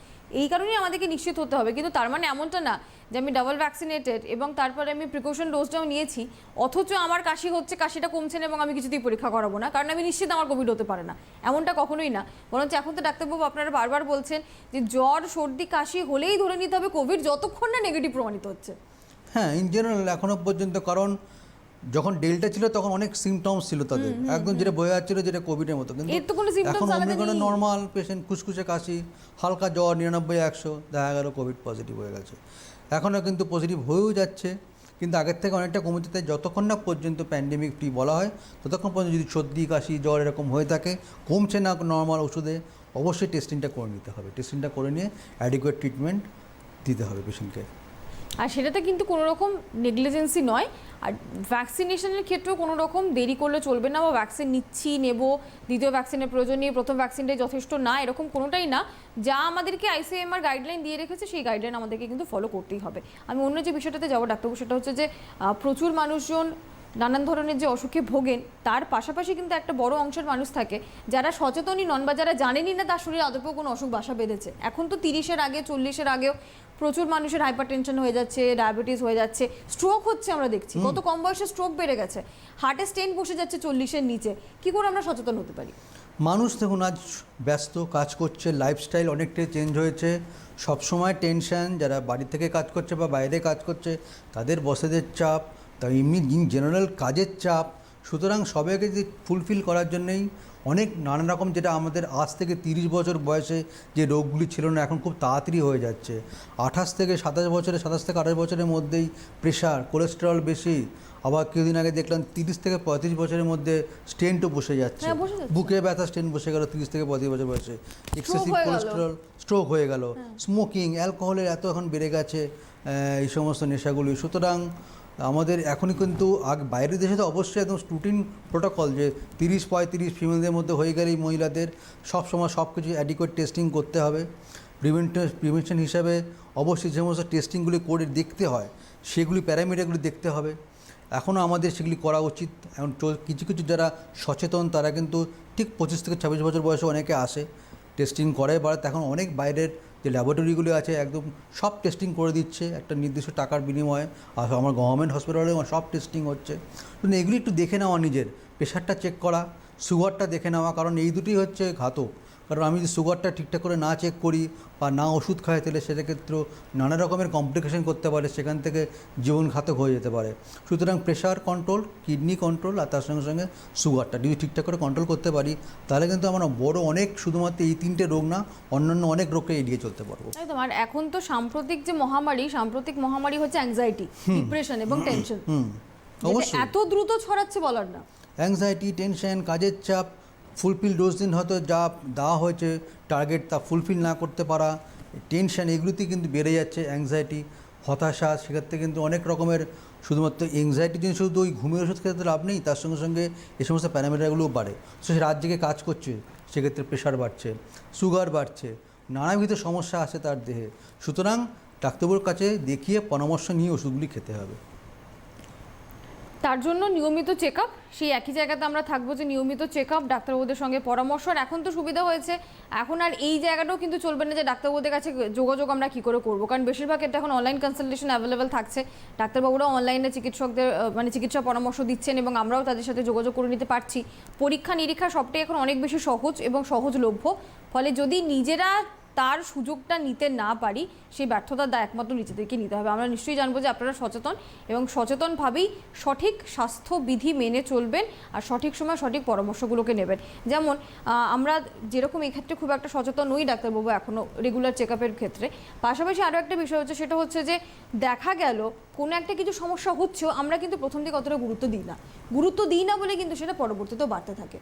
এই কারণেই আমাদেরকে নিশ্চিত হতে হবে। কিন্তু তার মানে এমনটা না যে আমি ডাবল ভ্যাকসিনেটেড এবং তারপরে আমি প্রিকশন ডোজটাও নিয়েছি, অথচ আমার কাশি হচ্ছে, কাশিটা কমছে না এবং আমি কিছুতেই পরীক্ষা করাবো না, কারণ আমি নিশ্চিত আমার কোভিড হতে পারে না, এমনটা কখনোই না। বরঞ্চ এখন তো ডাক্তারবাবু আপনারা বারবার বলছেন যে জ্বর সর্দি কাশি হলেই ধরে নিতে হবে কোভিড, যতক্ষণ না নেগেটিভ প্রমাণিত হচ্ছে। হ্যাঁ, ইন জেনারেল এখনও পর্যন্ত, কারণ যখন ডেল্টা ছিল তখন অনেক সিমটমস ছিল তাদের, একদম যেটা বোঝা যাচ্ছিল যেটা কোভিডের মতো, কিন্তু এখন অমিক্রনের নর্মাল পেশেন্ট, খুসখুসে কাশি, হালকা জ্বর 99-100, দেখা গেল কোভিড পজিটিভ হয়ে গেছে। এখনও কিন্তু পজিটিভ হয়েও যাচ্ছে, কিন্তু আগের থেকে অনেকটা কমেছে। তাই যতক্ষণ না পর্যন্ত প্যান্ডেমিক ফ্রি বলা হয় ততক্ষণ পর্যন্ত যদি সর্দি কাশি জ্বর এরকম হয়ে থাকে, কমছে না নর্মাল ওষুধে, অবশ্যই টেস্টিংটা করে নিতে হবে। টেস্টিংটা করে নিয়ে অ্যাডিকুয়েট ট্রিটমেন্ট দিতে হবে পেশেন্টকে। আর সেটাতে কিন্তু কোনো রকম নেগলিজেন্সি নয়। আর ভ্যাকসিনেশনের ক্ষেত্রেও কোনো রকম দেরি করলে চলবে না, বা ভ্যাকসিন নিচ্ছি নেব, দ্বিতীয় ভ্যাকসিনের প্রয়োজন নেই, প্রথম ভ্যাকসিনটাই যথেষ্ট না, এরকম কোনোটাই না। যা আমাদেরকে আইসিএমআর গাইডলাইন দিয়ে রেখেছে সেই গাইডলাইন আমাদেরকে কিন্তু ফলো করতেই হবে। আমি অন্য যে বিষয়টাতে যাবো ডাক্তারবাবু, সেটা হচ্ছে যে প্রচুর মানুষজন নানান ধরনের যে অসুখে ভোগেন, তার পাশাপাশি কিন্তু একটা বড় অংশের মানুষ থাকে যারা সচেতনই নন বা যারা জানেনই না তার শরীরে আদপেও কোনো অসুখ বাসা বেঁধেছে। এখন তো 30-এর আগে 40-এর আগেও প্রচুর মানুষের হাইপার টেনশন হয়ে যাচ্ছে, ডায়াবেটিস হয়ে যাচ্ছে, স্ট্রোক হচ্ছে, আমরা দেখছি কত কম বয়সে স্ট্রোক বেড়ে গেছে, হার্টে স্টেন্ট বসে যাচ্ছে 40-এর নিচে। কি করে আমরা সচেতন হতে পারি? মানুষ দেখুন আজ ব্যস্ত, কাজ করছে, লাইফস্টাইল অনেকটাই চেঞ্জ হয়েছে, সবসময় টেনশন, যারা বাড়ি থেকে কাজ করছে বা বাইরে কাজ করছে তাদের বসেদের চাপ, তা এমনি জেনারেল কাজের চাপ, সুতরাং সবাইকে যে ফুলফিল করার জন্যই অনেক নানান রকম, যেটা আমাদের আজ থেকে 30 বছর বয়সে যে রোগগুলি ছিল না, এখন খুব তাড়াতাড়ি হয়ে যাচ্ছে। 28 থেকে 28 বছরের মধ্যেই প্রেশার, কোলেস্টেরল বেশি, আবার কিছুদিন আগে দেখলাম 30 থেকে 35 বছরের মধ্যে স্টেন্টও বসে যাচ্ছে। হ্যাঁ, বসে যাচ্ছে। বুকে ব্যথা স্টেন্ট বসে গেল 30 থেকে 35 বছর বয়সে। এক্সেসিভ হয়ে গেল। কোলেস্টেরল, স্ট্রোক হয়ে গেল। স্মোকিং, অ্যালকোহলের এত এখন বেড়ে গেছে এই সমস্ত নেশাগুলি। সুতরাং আমাদের এখনই কিন্তু বাইরের দেশে তো অবশ্যই একদম রুটিন প্রোটোকল যে 30-35 ফিমেলদের মধ্যে হয়ে গেলেই মহিলাদের সবসময় সব কিছু অ্যাডিকুয়েট টেস্টিং করতে হবে। প্রিভেনশন হিসাবে অবশ্যই যে সমস্ত টেস্টিংগুলি করে দেখতে হয় সেগুলি প্যারামিটারগুলি দেখতে হবে। এখনও আমাদের সেগুলি করা উচিত। এখন কিছু কিছু যারা সচেতন তারা কিন্তু ঠিক 25 থেকে 26 বছর বয়সে অনেকে আসে, টেস্টিং করে। বা এখন অনেক বাইরের যে ল্যাবরেটরিগুলি আছে একদম সব টেস্টিং করে দিচ্ছে একটা নির্দিষ্ট টাকার বিনিময়ে। আর আমার গভর্নমেন্ট হসপিটালে সব টেস্টিং হচ্ছে। কিন্তু এগুলি একটু দেখে নেওয়া, নিজের প্রেশারটা চেক করা, সুগারটা দেখে নেওয়া, কারণ এই দুটোই হচ্ছে ঘাতক। কারণ আমি যদি সুগারটা ঠিকঠাক করে না চেক করি বা না ওষুধ খাই, তাহলে সেক্ষেত্রেও নানা রকমের কমপ্লিকেশন করতে পারে, সেখান থেকে জীবন ঘাতক হয়ে যেতে পারে। সুতরাং প্রেশার কন্ট্রোল, কিডনি কন্ট্রোল, আর তার সঙ্গে সঙ্গে সুগারটা যদি ঠিকঠাক করে কন্ট্রোল করতে পারি, তাহলে কিন্তু আমরা বড় অনেক, শুধুমাত্র এই 3টে রোগ না, অন্যান্য অনেক রোগকে এড়িয়ে চলতে পারবো। একদম। আর এখন তো সাম্প্রতিক মহামারী হচ্ছে অ্যাংজাইটি, ডিপ্রেশন এবং টেনশন। অবশ্যই এত দ্রুত ছড়াচ্ছে বলার না। অ্যাংজাইটি, টেনশন, কাজের চাপ, ফুলফিল ডোজ দিন হয়তো যা দেওয়া হয়েছে টার্গেট তা ফুলফিল না করতে পারা, টেনশন, এগুলোতেই কিন্তু বেড়ে যাচ্ছে। অ্যাংজাইটি, হতাশা, সেক্ষেত্রে কিন্তু অনেক রকমের, শুধুমাত্র অ্যাংজাইটির জন্য শুধু ওই ঘুমের ওষুধ খেতে লাভ নেই, তার সঙ্গে সঙ্গে এই সমস্ত প্যারামিটারগুলোও বাড়ে। সে রাত জেগে কাজ করছে, সেক্ষেত্রে প্রেশার বাড়ছে, সুগার বাড়ছে, নানাবিধ সমস্যা আছে তার দেহে। সুতরাং ডাক্তারবাবুর কাছে দেখিয়ে পরামর্শ নিয়ে ওষুধগুলি খেতে হবে। তার জন্য নিয়মিত চেক আপ, সেই একই জায়গাতে আমরা থাকবো যে নিয়মিত চেক আপ, ডাক্তারবাবুদের সঙ্গে পরামর্শ। আর এখন তো সুবিধা হয়েছে, এখন আর এই জায়গাটাও কিন্তু চলবে না যে ডাক্তারবাবুদের কাছে যোগাযোগ আমরা কী করে করবো, কারণ বেশিরভাগ এটা এখন অনলাইন কনসালটেশন অ্যাভেলেবেল থাকছে। ডাক্তারবাবুরাও অনলাইনে চিকিৎসকদের চিকিৎসা পরামর্শ দিচ্ছেন এবং আমরাও তাদের সাথে যোগাযোগ করে নিতে পারছি। পরীক্ষা নিরীক্ষা সবটাই এখন অনেক বেশি সহজ এবং সহজলভ্য। ফলে যদি নিজেরা তার সুযোগটা নিতে না পারি, সেই ব্যর্থতার দায় একমাত্র নিজেদেরকে নিতে হবে। আমরা নিশ্চয়ই জানবো যে আপনারা সচেতন এবং সচেতনভাবেই সঠিক স্বাস্থ্যবিধি মেনে চলবেন আর সঠিক সময় সঠিক পরামর্শগুলোকে নেবেন। যেমন আমরা যেরকম এই ক্ষেত্রে খুব একটা সচেতন নই ডাক্তারবাবু এখনও রেগুলার চেক আপের ক্ষেত্রে, পাশাপাশি আরও একটা বিষয় হচ্ছে, সেটা হচ্ছে যে দেখা গেল কোনো একটা কিছু সমস্যা হচ্ছেও, আমরা কিন্তু প্রথম দিকে অতটা গুরুত্ব দিই না বলে কিন্তু সেটা পরবর্তীতেও বাড়তে থাকে।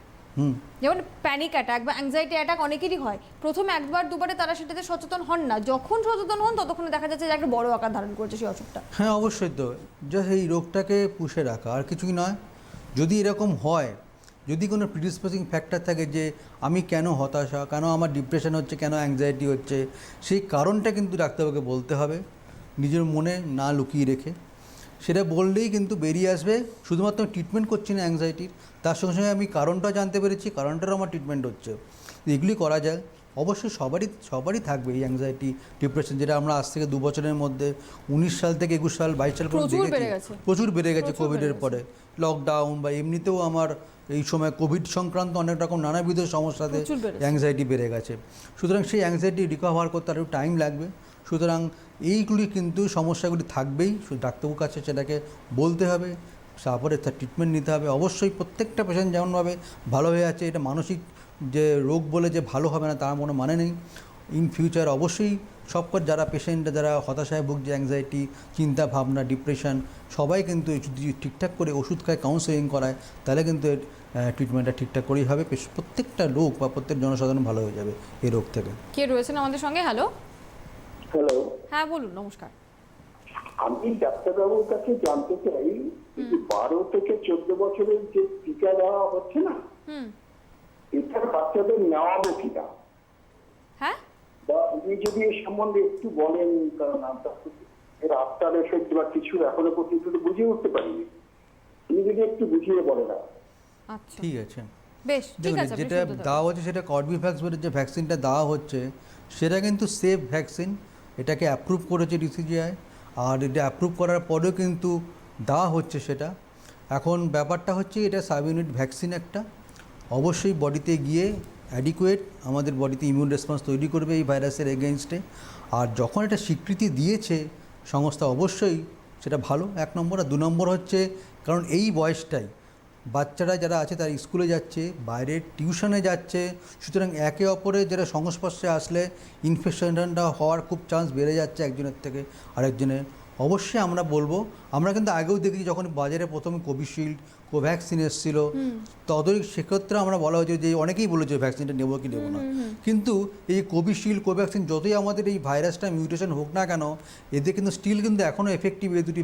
যেমন প্যানিক অ্যাটাক বা অ্যাংজাইটি অ্যাটাক অনেকেরই হয়, প্রথম একবার দুবারে তারা সেটাতে সচেতন হন না, যখন সচেতন হন ততক্ষণে দেখা যাচ্ছে যে একটা বড় আকার ধারণ করছে সেই অসুখটা। হ্যাঁ, অবশ্যই তো, যে এই রোগটাকে পুষে রাখা আর কিছুই নয়। যদি এরকম হয়, যদি কোনো প্রিডিসপোজিং ফ্যাক্টর থাকে যে আমি কেন হতাশা, কেন আমার ডিপ্রেশন হচ্ছে, কেন অ্যাংজাইটি হচ্ছে, সেই কারণটা কিন্তু ডাক্তারবাবুকে বলতে হবে, নিজের মনে না লুকিয়ে রেখে। সেটা বললেই কিন্তু বেরিয়ে আসবে। শুধুমাত্র ট্রিটমেন্ট করছি না অ্যাংজাইটির, তার সঙ্গে সঙ্গে আমি কারণটা জানতে পেরেছি, কারণটারও আমার ট্রিটমেন্ট হচ্ছে। এগুলি করা যায়। অবশ্যই সবারই থাকবে এই অ্যাংজাইটি, ডিপ্রেশন, যেটা আমরা আজ থেকে 2 বছরের মধ্যে 19 সাল থেকে 21 সাল 22 সাল পর্যন্ত দেখেছি প্রচুর বেড়ে গেছে। কোভিডের পরে লকডাউন বা এমনিতেও আমার এই সময় কোভিড সংক্রান্ত অনেক রকম নানাবিধ সমস্যাতে অ্যাংজাইটি বেড়ে গেছে। সুতরাং সেই অ্যাংজাইটি রিকভার করতে আরও টাইম লাগবে। সুতরাং এইগুলি কিন্তু সমস্যাগুলি থাকবেই, ডাক্তারবাবুর কাছে সেটাকে বলতে হবে, তারপরে তার ট্রিটমেন্ট নিতে হবে। অবশ্যই প্রত্যেকটা পেশেন্ট যেমনভাবে ভালো হয়ে আছে, এটা মানসিক যে রোগ বলে যে ভালো হবে না তার কোনো মানে নেই। ইন ফিউচার অবশ্যই সবকর যারা পেশেন্ট, যারা হতাশায় ভুগছে, অ্যাংজাইটি, চিন্তা ভাবনা, ডিপ্রেশন, সবাই কিন্তু যদি ঠিকঠাক করে ওষুধ খায়, কাউন্সেলিং করায়, তাহলে কিন্তু ট্রিটমেন্টটা ঠিকঠাক করেই হবে। প্রত্যেকটা লোক বা প্রত্যেক জনসাধারণ ভালো হয়ে যাবে এই রোগ থেকে। কে রয়েছেন আমাদের সঙ্গে? হ্যালো। হ্যাঁ বলুন, নমস্কার। আমি ডাক্তারবাবুর কাছে জানতে চাই, 12 থেকে 14 বছরের যে টিকা দেওয়া হচ্ছে না, এটা বাচ্চাদের নেওয়াবো কিনা? হ্যাঁ, আপনি যদি এর সম্বন্ধে একটু বলেন, কারণ এর আফটার এফেক্ট বা কিছু এখনো পর্যন্ত বুঝিয়ে উঠতে পারিনি। তুমি যদি একটু বুঝিয়ে বলে না। আচ্ছা, ঠিক আছে। বেশ, ঠিক আছে। যেটা দেওয়া হচ্ছে সেটা কর্বিভ্যাক্স বলে যে ভ্যাকসিনটা দেওয়া হচ্ছে, সেটা কিন্তু সেফ ভ্যাকসিন। এটাকে অ্যাপ্রুভ করেছে ডিসিজিআই, আর এটা অ্যাপ্রুভ করার পরেও কিন্তু দেওয়া হচ্ছে সেটা। এখন ব্যাপারটা হচ্ছে এটা সাব ইউনিট ভ্যাকসিন একটা, অবশ্যই বডিতে গিয়ে অ্যাডিকুয়েট আমাদের বডিতে ইমিউন রেসপন্স তৈরি করবে এই ভাইরাসের এগেনস্টে। আর যখন এটা স্বীকৃতি দিয়েছে সংস্থা, অবশ্যই সেটা ভালো, 1 নম্বর। আর 2 নম্বর হচ্ছে, কারণ এই বয়সটাই বাচ্চারা যারা আছে তারা স্কুলে যাচ্ছে, বাইরে টিউশনে যাচ্ছে, সুতরাং একে অপরের যারা সংস্পর্শে আসলে ইনফেকশনটা হওয়ার খুব চান্স বেড়ে যাচ্ছে একজনের থেকে আরেকজনের। অবশ্যই আমরা বলবো, আমরা কিন্তু আগেও দেখেছি যখন বাজারে প্রথমে কোভিশিল্ড, কোভ্যাক্সিন এসেছিলো, তদরিক সেক্ষেত্রে আমরা বলা হয়েছে যে অনেকেই বলেছে ভ্যাকসিনটা নেবো কি নেবো না, কিন্তু এই কোভিশিল্ড, কোভ্যাক্সিন যতই আমাদের এই ভাইরাসটা মিউটেশন হোক না কেন, এদের কিন্তু স্টিল কিন্তু এখনও এফেক্টিভ এই দুটি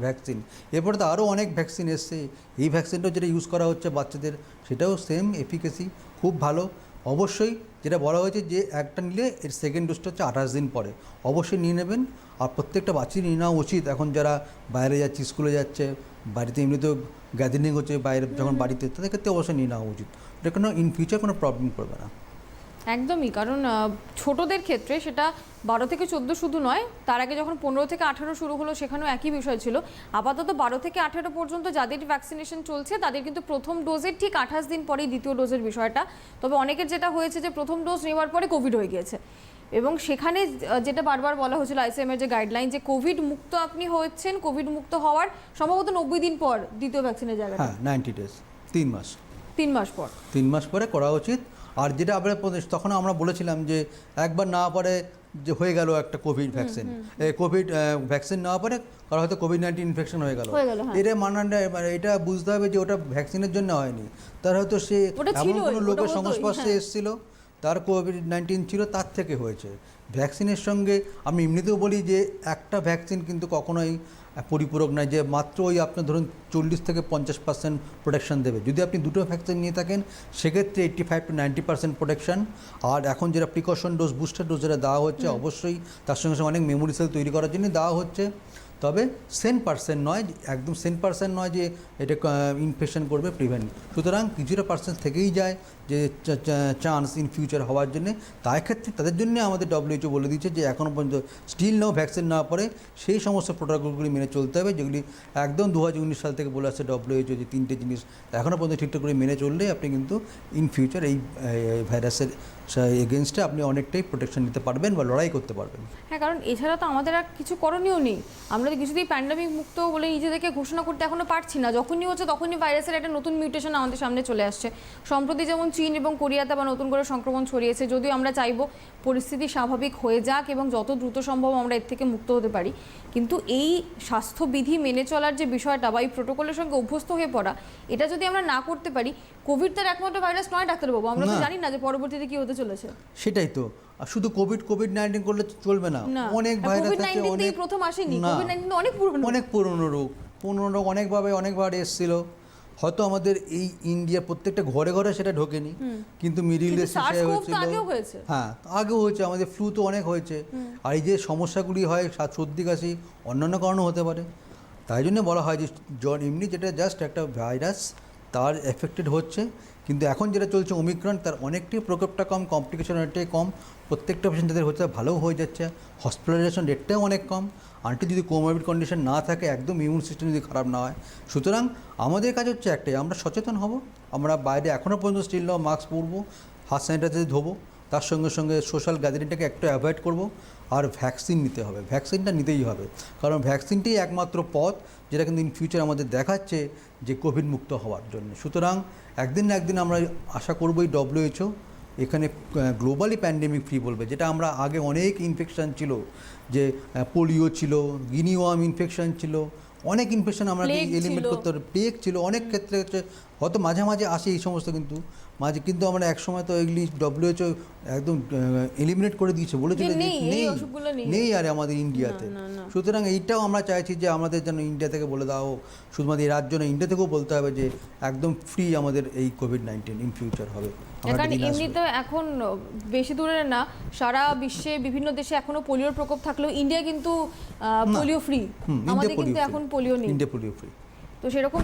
ভ্যাকসিন। এরপরে তো আরও অনেক ভ্যাকসিন এসছে, এই ভ্যাকসিনটাও যেটা ইউজ করা হচ্ছে বাচ্চাদের, সেটাও সেম এফিকেসি, খুব ভালো। অবশ্যই যেটা বলা হয়েছে যে একটা নিলে এর সেকেন্ড ডোজটা হচ্ছে 28 দিন পরে, অবশ্যই নিয়ে নেবেন। আর প্রত্যেকটা বাচ্চাই নিয়ে নেওয়া উচিত। এখন যারা বাইরে যাচ্ছে, স্কুলে যাচ্ছে, বাড়িতে এমনিতেও গ্যাদারিং হচ্ছে বাইরে যখন বাড়িতে, তাদের ক্ষেত্রে অবশ্যই নিয়ে নেওয়া উচিত। এটা কোনো ইন ফিউচার কোনো প্রবলেম করবে না। একদমই, কারণ ছোটদের ক্ষেত্রে সেটা 12 থেকে 14 শুধু নয়, তার আগে যখন 15 থেকে 18 শুরু হলো সেখানেও একই বিষয় ছিল। আপাতত 12 থেকে 18 পর্যন্ত যাদের ভ্যাকসিনেশন চলছে তাদের কিন্তু প্রথম ডোজের ঠিক 28 দিন পরেই দ্বিতীয় ডোজের বিষয়টা। তবে অনেকের যেটা হয়েছে যে প্রথম ডোজ নেওয়ার পরে কোভিড হয়ে গিয়েছে, এবং সেখানে যেটা বারবার বলা হয়েছিল আইসিএম এর যে গাইডলাইন, যে কোভিড মুক্ত আপনি হয়েছেন, কোভিড মুক্ত হওয়ার সম্ভবত 90 দিন পর দ্বিতীয় ভ্যাকসিনের জায়গাটা। হ্যাঁ, 90 ডেজ, 3 মাস, 3 মাস পর, 3 মাস পরে করা উচিত। আর যেটা আমরা তখন আমরা বলেছিলাম যে একবার না পরে যে হয়ে গেল একটা কোভিড ভ্যাকসিন, কোভিড ভ্যাকসিন নেওয়া পরে কারণ হয়তো কোভিড-19 ইনফেকশন হয়ে গেল, হ্যাঁ। এটা মানে এটা বুঝতে হবে যে ওটা ভ্যাকসিনের জন্য হয়নি, তার হয়তো সে এমন কোনো লোকের সংস্পর্শে এসেছিল, তার কোভিড-19 ছিল, তার থেকে হয়েছে। ভ্যাকসিনের সঙ্গে আমি এমনিতেও বলি যে একটা ভ্যাকসিন কিন্তু কখনোই পরিপূরক নয়, যে মাত্র ওই আপনার ধরুন 40 থেকে 50% প্রোটেকশন দেবে। যদি আপনি দুটো ভ্যাকসিন নিয়ে থাকেন সেক্ষেত্রে 85 to 90% প্রোটেকশন। আর এখন যেটা প্রিকশন ডোজ, বুস্টার ডোজ যেটা দেওয়া হচ্ছে, অবশ্যই তার সঙ্গে সঙ্গে অনেক মেমোরি সেল তৈরি করার জন্য দেওয়া হচ্ছে। তবে 100% নয়, একদম 100% নয় যে এটা ইনফেকশন করবে, প্রিভেন্ট। সুতরাং কিছুটা পার্সেন্ট থেকেই যায় যে চান্স ইন ফিউচার হওয়ার জন্যে। তাই ক্ষেত্রে তাদের জন্য আমাদের WHO বলে দিচ্ছে যে এখনও পর্যন্ত স্টিল নাও ভ্যাকসিন না পরে সেই সমস্ত প্রোটোকলগুলি মেনে চলতে হবে, যেগুলি একদম 2019 সাল থেকে বলে আসছে WHO, যে 3টে জিনিস এখনও পর্যন্ত ঠিকঠাক করে মেনে চললে আপনি কিন্তু ইন ফিউচার এই ভাইরাসের এগেনস্টে আপনি অনেকটাই প্রোটেকশন নিতে পারবেন বা লড়াই করতে পারবেন। হ্যাঁ, কারণ এছাড়া তো আমাদের আর কিছু করণীয় নেই। আমরা তো কিছুতেই প্যান্ডামিক মুক্ত বলে নিজেদেরকে ঘোষণা করতে এখনো পারছি না। যখনই হচ্ছে তখনই ভাইরাসের একটা নতুন মিউটেশন আমাদের সামনে চলে আসছে। সম্প্রতি যেমন চীন এবং কোরিয়াতে আবার নতুন করে সংক্রমণ ছড়িয়েছে। যদিও আমরা চাইবো পরিস্থিতি স্বাভাবিক হয়ে যাক এবং যত দ্রুত সম্ভব আমরা এর থেকে মুক্ত হতে পারি, কিন্তু এই স্বাস্থ্যবিধি মেনে চলার যে বিষয়টা বা এই প্রোটোকলের সঙ্গে অভ্যস্ত হয়ে পড়া, এটা যদি আমরা না করতে পারি, কোভিড তার একমাত্র ভাইরাস নয় ডাক্তারবাবু। আমরা তো জানি না যে পরবর্তীতে কি হতে চলেছে। সেটাই তো, আর শুধু কোভিড-19 করলে চলবে না, অনেক ভাইরাস আছে, অনেক প্রথম আসেনি, কোভিড-19 অনেক পুরনো রোগ অনেকবার এসেছিল। হয়তো আমাদের এই ইন্ডিয়া প্রত্যেকটা ঘরে ঘরে সেটা ঢোকেনি, কিন্তু মিডিল ইস্টে হয়েছিল, হ্যাঁ আগেও হয়েছে, আমাদের ফ্লু তো অনেক হয়েছে। আর এই যে সমস্যাগুলি হয় সর্দি কাশি, অন্যান্য কারণও হতে পারে। তাই জন্য বলা হয় যে জ্বর এমনি যেটা জাস্ট একটা ভাইরাস, তার এফেক্টেড হচ্ছে। কিন্তু এখন যেটা চলছে ওমিক্রন, তার অনেকটাই প্রকোপটা কম, কমপ্লিকেশন অনেকটাই কম, প্রত্যেকটা পেশেন্ট যাদের হচ্ছে ভালোও হয়ে যাচ্ছে, হসপিটালাইজেশন রেটটাও অনেক কম। আনটি যদি কোমরবিড কন্ডিশন না থাকে, একদম ইমিউন সিস্টেম যদি খারাপ না হয়। সুতরাং আমাদের কাজ হচ্ছে একটাই, আমরা সচেতন হব, আমরা বাইরে এখনও পর্যন্ত স্টিল নাও মাস্ক পরবো, হাত স্যানিটাইজার ধোবো, তার সঙ্গে সঙ্গে সোশ্যাল গ্যাদারিংটাকে একটু অ্যাভয়েড করব। আর ভ্যাকসিন নিতে হবে, ভ্যাকসিনটা নিতেই হবে, কারণ ভ্যাকসিনটাই একমাত্র পথ যেটা কিন্তু ইন ফিউচার আমাদের দেখাচ্ছে যে কোভিড মুক্ত হওয়ার জন্য। সুতরাং একদিন না একদিন আমরা আশা করবই WHO এখানে গ্লোবালি প্যান্ডেমিক ফ্রি বলবে, যেটা আমরা আগে অনেক ইনফেকশান ছিল, যে পোলিও ছিল, গিনি ওয়ার্ম ইনফেকশান ছিল, অনেক ইনফেকশন আমরা এলিমিনেট করতে পারি, প্লেগ ছিল, অনেক ক্ষেত্রে হচ্ছে হয়তো মাঝে মাঝে আসে এই সমস্ত, কিন্তু আমরা একসময় তো এগুলি WHO একদম এলিমিনেট করে দিয়েছে, বলেছিল যে নেই আর আমাদের ইন্ডিয়াতে। সুতরাং এইটাও আমরা চাইছি যে আমাদের যেন ইন্ডিয়া থেকে বলে দাও, শুধুমাত্র এই রাজ্য নয়, ইন্ডিয়া থেকেও বলতে হবে যে একদম ফ্রি আমাদের এই কোভিড-19 ইন ফিউচার হবে। কারণ এমনিতে এখন বেশি দূরে না, সারা বিশ্বে বিভিন্ন দেশে এখনো পোলিওর প্রকোপ থাকলেও ইন্ডিয়া কিন্তু পোলিও ফ্রি, আমাদের কিন্তু এখন পোলিও নেই, ইন্ডিয়া পোলিও ফ্রি। তো সেরকম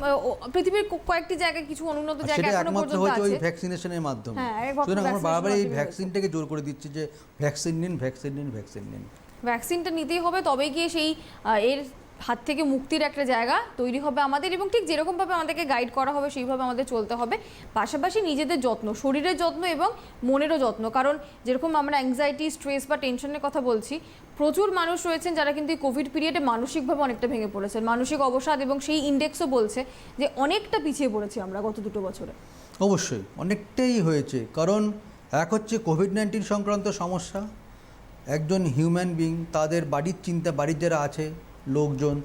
পৃথিবীর কয়েকটি জায়গায় কিছু অনুন্নত জায়গা এখনো পর্যন্ত আছে, ওই ভ্যাকসিনেশনের মাধ্যমে। সুতরাং আমরা বারবার এই ভ্যাকসিনটাকে জোর করে দিচ্ছি যে ভ্যাকসিন নিন। ভ্যাকসিনটা নিতেই হবে, তবেই গিয়ে সেই এর হাত থেকে মুক্তির একটা জায়গা তৈরি হবে আমাদের, এবং ঠিক যেরকমভাবে আমাদেরকে গাইড করা হবে সেইভাবে আমাদের চলতে হবে। পাশাপাশি নিজেদের যত্ন, শরীরের যত্ন এবং মনেরও যত্ন, কারণ যেরকম আমরা অ্যাংজাইটি, স্ট্রেস বা টেনশনের কথা বলছি, প্রচুর মানুষ রয়েছেন যারা কিন্তু এই কোভিড পিরিয়ডে মানসিকভাবে অনেকটা ভেঙে পড়েছেন, মানসিক অবসাদ, এবং সেই ইন্ডেক্সও বলছে যে অনেকটা পিছিয়ে পড়েছি আমরা গত 2 বছরে। অবশ্যই অনেকটাই হয়েছে, কারণ এক হচ্ছে কোভিড-19 সংক্রান্ত সমস্যা, একজন হিউম্যান বিং তাদের বাড়ির চিন্তা, বাড়ির যারা আছে লোকজন,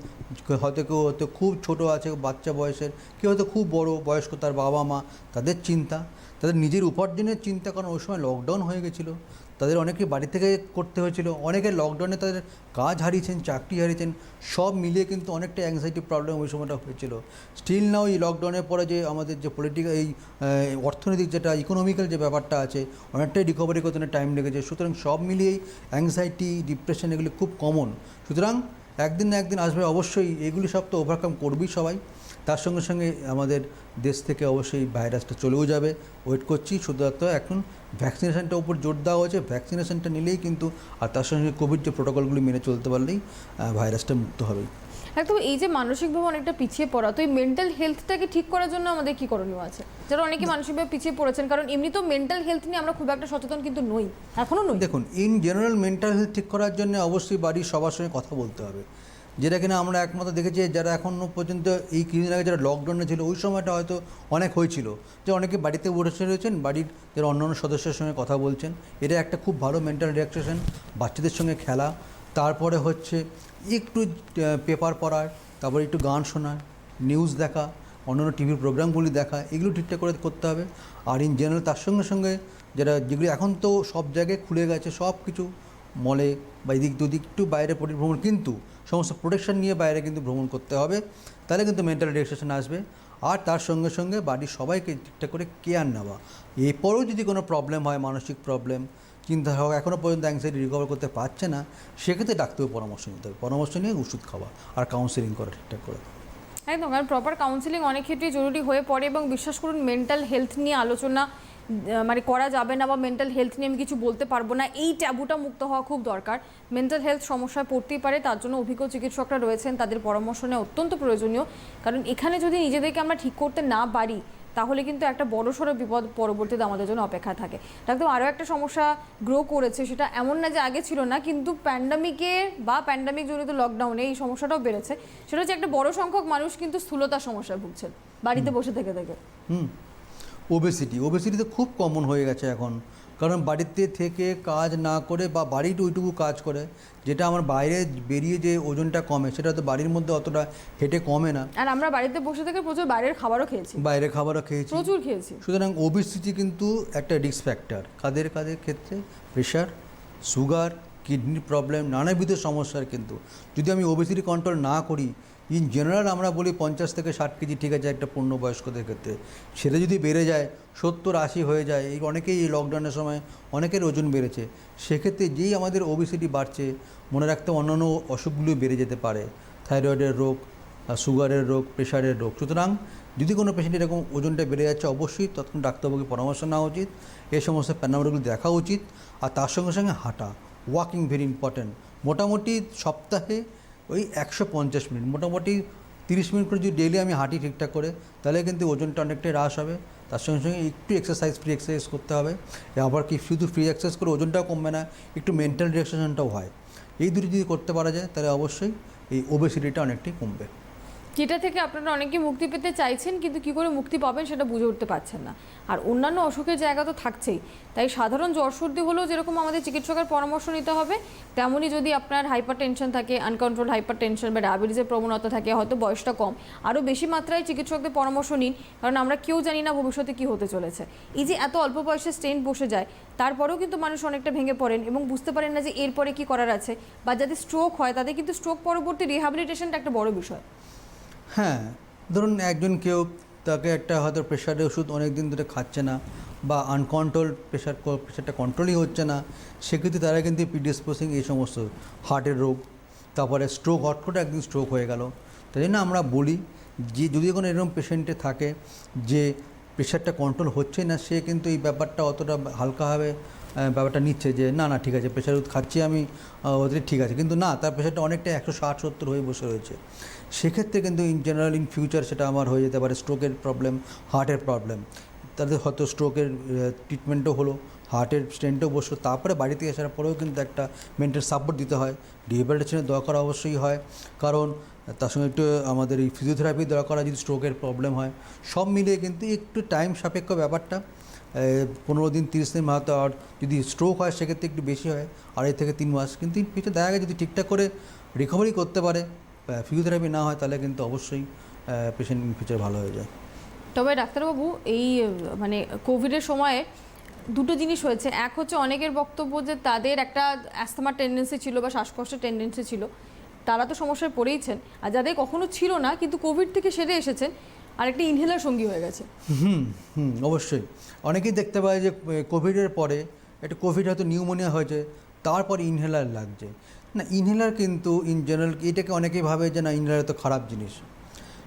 হয়তো কেউ হয়তো খুব ছোট আছে বাচ্চা বয়সের, কেউ হয়তো খুব বড় বয়স্ক তার বাবা মা, তাদের চিন্তা, তাদের নিজের উপার্জনের চিন্তা, কারণ ওই সময় লকডাউন হয়ে গেছিলো, তাদের অনেকে বাড়ি থেকে করতে হয়েছিল, অনেকে লকডাউনে তাদের কাজ হারিয়েছেন, চাকরি হারিয়েছেন, সব মিলিয়ে কিন্তু অনেকটা অ্যাংজাইটি প্রবলেম ওই সময়টা হয়েছিল। স্টিল নাও এই লকডাউনের পরে যে আমাদের যে পলিটিক্যাল এই অর্থনৈতিক যেটা ইকোনমিক্যাল যে ব্যাপারটা আছে অনেকটাই রিকভারি করতে টাইম লেগেছে, সুতরাং সব মিলিয়েই অ্যাংজাইটি, ডিপ্রেশন এগুলি খুব কমন। সুতরাং একদিন না একদিন আসবে অবশ্যই, এগুলি সব তো ওভারকাম করবেই সবাই। তার সঙ্গে সঙ্গে আমাদের দেশ থেকে অবশ্যই ভাইরাসটা চলেও যাবে, ওয়েট করছি। শুধুমাত্র এখন ভ্যাকসিনেশনটার উপর জোর দেওয়া হয়েছে, ভ্যাকসিনেশনটা নিলেই কিন্তু, আর তার সঙ্গে কোভিড যে প্রোটোকলগুলি মেনে চলতে পারলেই ভাইরাসটা মুক্ত হবে। একদম। এই যে মানসিকভাবে অনেকটা পিছিয়ে পড়া, তো এই মেন্টাল হেলথটাকে ঠিক করার জন্য আমাদের কি করণীয় আছে, যারা অনেকে মানসিকভাবে পিছিয়ে পড়েছেন? কারণ এমনি তো মেন্টাল হেলথ নিয়ে আমরা খুব একটা সচেতন কিন্তু নই, এখনও নই। দেখুন, ইন জেনারেল মেন্টাল হেলথ ঠিক করার জন্য অবশ্যই বাড়ির সবার সঙ্গে কথা বলতে হবে, যেটা কিনা আমরা একমাত্র দেখেছি যারা এখনও পর্যন্ত এই কিছুদিন আগে যারা লকডাউনে ছিল ওই সময়টা হয়তো অনেক হয়েছিল, যে অনেকে বাড়িতে বসে রয়েছেন, বাড়ির যারা অন্যান্য সদস্যের সঙ্গে কথা বলছেন, এটা একটা খুব ভালো মেন্টাল রিল্যাক্সেশন। বাচ্চাদের সঙ্গে খেলা, তারপরে হচ্ছে একটু পেপার পড়ার, তারপরে একটু গান শোনা, নিউজ দেখা, অন্যান্য টিভির প্রোগ্রামগুলি দেখা, এগুলো ঠিকঠাক করে করতে হবে। আর ইন জেনারেল তার সঙ্গে সঙ্গে যারা যেগুলি এখন তো সব জায়গায় খুলে গেছে সব কিছু, মলে বা এদিক দুদিক একটু বাইরে পরিভ্রমণ, কিন্তু সমস্ত প্রোটেকশন নিয়ে বাইরে কিন্তু ভ্রমণ করতে হবে, তাহলে কিন্তু মেন্টাল রিল্যাক্সেশন আসবে। আর তার সঙ্গে সঙ্গে বাড়ির সবাইকে ঠিকঠাক করে কেয়ার নেওয়া। এরপরেও যদি কোনো প্রবলেম হয়, মানসিক প্রবলেম, চিন্তা হয়, এখনও পর্যন্ত অ্যাংজাইটি রিকভার করতে পারছে না, সেক্ষেত্রে ডাক্তারের পরামর্শ নিতে হবে, পরামর্শ নিয়ে ওষুধ খাওয়া আর কাউন্সেলিং করা ঠিকঠাক করে। একদম, কারণ প্রপার কাউন্সিলিং অনেক ক্ষেত্রেই জরুরি হয়ে পড়ে, এবং বিশ্বাস করুন মেন্টাল হেলথ নিয়ে আলোচনা মানে করা যাবে না, বা মেন্টাল হেলথ নিয়ে আমি কিছু বলতে পারবো না, এই ট্যাবুটা মুক্ত হওয়া খুব দরকার। মেন্টাল হেলথ সমস্যায় পড়তেই পারে, তার জন্য অভিজ্ঞ চিকিৎসকরা রয়েছেন, তাদের পরামর্শ নেওয়া অত্যন্ত প্রয়োজনীয়। কারণ এখানে যদি নিজেদেরকে আমরা ঠিক করতে না পারি তাহলে কিন্তু একটা বড়সড় বিপদ পরবর্তীতে আমাদের জন্য অপেক্ষা থাকে। ডাক্তার, আরও একটা সমস্যা গ্রো করেছে, সেটা এমন না যে আগে ছিল না, কিন্তু প্যান্ডামিকে বা প্যান্ডামিক জনিত লকডাউনে এই সমস্যাটাও বেড়েছে। সেটা হচ্ছে একটা বড় সংখ্যক মানুষ কিন্তু স্থূলতার সমস্যায় ভুগছেন বাড়িতে বসে থেকে থেকে। ওবেসিটি তো খুব কমন হয়ে গেছে এখন, কারণ বাড়িতে থেকে কাজ না করে বা বাড়ির ওইটুকু কাজ করে, যেটা আমার বাইরে বেরিয়ে যে ওজনটা কমে সেটা তো বাড়ির মধ্যে অতটা হেঁটে কমে না। আর আমরা বাড়িতে বসে থেকে প্রচুর বাইরের খাবারও খেয়েছি, প্রচুর খেয়েছি। সুতরাং ওবেসিটি কিন্তু একটা রিস্ক ফ্যাক্টর কাদের ক্ষেত্রে, প্রেশার, সুগার, কিডনির প্রবলেম, নানাবিধ সমস্যার। কিন্তু যদি আমি ওবেসিটি কন্ট্রোল না করি, ইন জেনারেল আমরা বলি 50 থেকে 60 কেজি ঠিক আছে একটা পূর্ণবয়স্কদের ক্ষেত্রে, সেটা যদি বেড়ে যায় 70-80 হয়ে যায়, এই অনেকেই এই লকডাউনের সময় অনেকের ওজন বেড়েছে, সেক্ষেত্রে যেই আমাদের ওবেসিটি বাড়ছে, মনে রাখতে অন্যান্য অসুখগুলো বেড়ে যেতে পারে, থাইরয়েডের রোগ, সুগারের রোগ, প্রেশারের রোগ। সুতরাং যদি কোনো পেশেন্ট এরকম ওজনটা বেড়ে যাচ্ছে, অবশ্যই তৎক্ষণ ডাক্তারবাবুকে পরামর্শ নেওয়া উচিত, এই সমস্ত প্যারামিটারগুলো দেখা উচিত। আর তার সঙ্গে সঙ্গে হাঁটা, ওয়াকিং ভেরি ইম্পর্ট্যান্ট। মোটামুটি সপ্তাহে ওই 150 মিনিট, মোটামুটি 30 মিনিট করে যদি ডেইলি আমি হাঁটি ঠিকঠাক করে, তাহলে কিন্তু ওজনটা অনেকটাই হ্রাস হবে। তার সঙ্গে সঙ্গে একটু ফ্রি এক্সারসাইজ করতে হবে। আবার কি শুধু ফ্রি এক্সারসাইজ করে ওজনটাও কমবে না, একটু মেন্টাল রিল্যাক্সেশনটাও হয়। এই দুটি যদি করতে পারা যায় তাহলে অবশ্যই এই ওবেসিটিটা অনেকটাই কমবে। যেটা থেকে আপনারা অনেকে মুক্তি পেতে চাইছেন, কিন্তু কী করে মুক্তি পাবেন সেটা বুঝে উঠতে পারছেন না। আর অন্যান্য অসুখের জায়গা তো থাকছেই, তাই সাধারণ জ্বর সর্দি হলেও যেরকম আমাদের চিকিৎসকের পরামর্শ নিতে হবে, তেমনই যদি আপনার হাইপার টেনশন থাকে, আনকন্ট্রোল হাইপার টেনশন বা ডায়াবেটিসের প্রবণতা থাকে, হয়তো বয়সটা কম, আরও বেশি মাত্রায় চিকিৎসকদের পরামর্শ নিন, কারণ আমরা কেউ জানি না ভবিষ্যতে কী হতে চলেছে। এই যে এত অল্প বয়সে স্টেন্ট বসে যায়, তারপরেও কিন্তু মানুষ অনেকটা ভেঙে পড়েন এবং বুঝতে পারেন না যে এরপরে কী করার আছে। বা যাদের স্ট্রোক হয় তাদের কিন্তু স্ট্রোক পরবর্তী রিহ্যাবিলিটেশনটা একটা বড় বিষয়। হ্যাঁ, ধরুন একজন কেউ, তাকে একটা হয়তো প্রেশারের ওষুধ অনেক দিন ধরে খাচ্ছে না, বা আনকন্ট্রোলড প্রেশারটা কন্ট্রোলই হচ্ছে না, সেক্ষেত্রে তারা কিন্তু প্রিডিসপোজিং এই সমস্ত হার্টের রোগ, তারপরে স্ট্রোক, হট করে একদিন স্ট্রোক হয়ে গেল। তাই জন্য আমরা বলি যে যদি কোনো এরকম পেশেন্টে থাকে যে প্রেশারটা কন্ট্রোল হচ্ছে না, সে কিন্তু এই ব্যাপারটা অতটা হালকাভাবে ব্যাপারটা নিচ্ছে যে না ঠিক আছে প্রেশার ওষুধ খাচ্ছি আমি, ওদের ঠিক আছে, কিন্তু না, তার প্রেশারটা অনেকটা 160-70 হয়ে বসে রয়েছে। সেক্ষেত্রে কিন্তু ইন জেনারেল ইন ফিউচার সেটা আমার হয়ে যেতে পারে স্ট্রোকের প্রবলেম, হার্টের প্রবলেম। তাদের হয়তো স্ট্রোকের ট্রিটমেন্টও হলো, হার্টের স্টেন্টও বসলো, তারপরে বাড়িতে আসার পরেও কিন্তু একটা মেন্টাল সাপোর্ট দিতে হয়, রিহ্যাবিলিটেশনের দরকার অবশ্যই হয়, কারণ তার সঙ্গে একটু আমাদের এই ফিজিওথেরাপি দরকার হয় যদি স্ট্রোকের প্রবলেম হয়। সব মিলিয়ে কিন্তু একটু টাইম সাপেক্ষ ব্যাপারটা, 15 দিন 30 দিন মাত্র। আর যদি স্ট্রোক হয় সেক্ষেত্রে একটু বেশি হয়, 2.5 থেকে 3 মাস। কিন্তু পিছনে দেখা যায় যদি ঠিকঠাক করে রিকভারি করতে পারে, ফিজিওথেরাপি না হয়, তাহলে কিন্তু অবশ্যই পেশেন্ট ইন ফিউচার ভালো হয়ে যায়। তবে ডাক্তারবাবু এই মানে কোভিডের সময়ে দুটো জিনিস হয়েছে। এক হচ্ছে অনেকের বক্তব্য যে তাদের একটা অ্যাস্থমার টেন্ডেন্সি ছিল বা শ্বাসকষ্টের টেন্ডেন্সি ছিল, তারা তো সমস্যায় পড়েইছেন। আর যাদের কখনো ছিল না কিন্তু কোভিড থেকে সেরে এসেছেন, আর একটা ইনহেলার সঙ্গী হয়ে গেছে। অবশ্যই অনেকেই দেখতে পায় যে কোভিডের পরে একটা কোভিড হয়তো নিউমোনিয়া হয়েছে, তারপর ইনহেলার লাগছে। না, ইনহেলার কিন্তু ইন জেনারেল এটাকে অনেকেই ভাবে যে না ইনহেলার তো খারাপ জিনিস।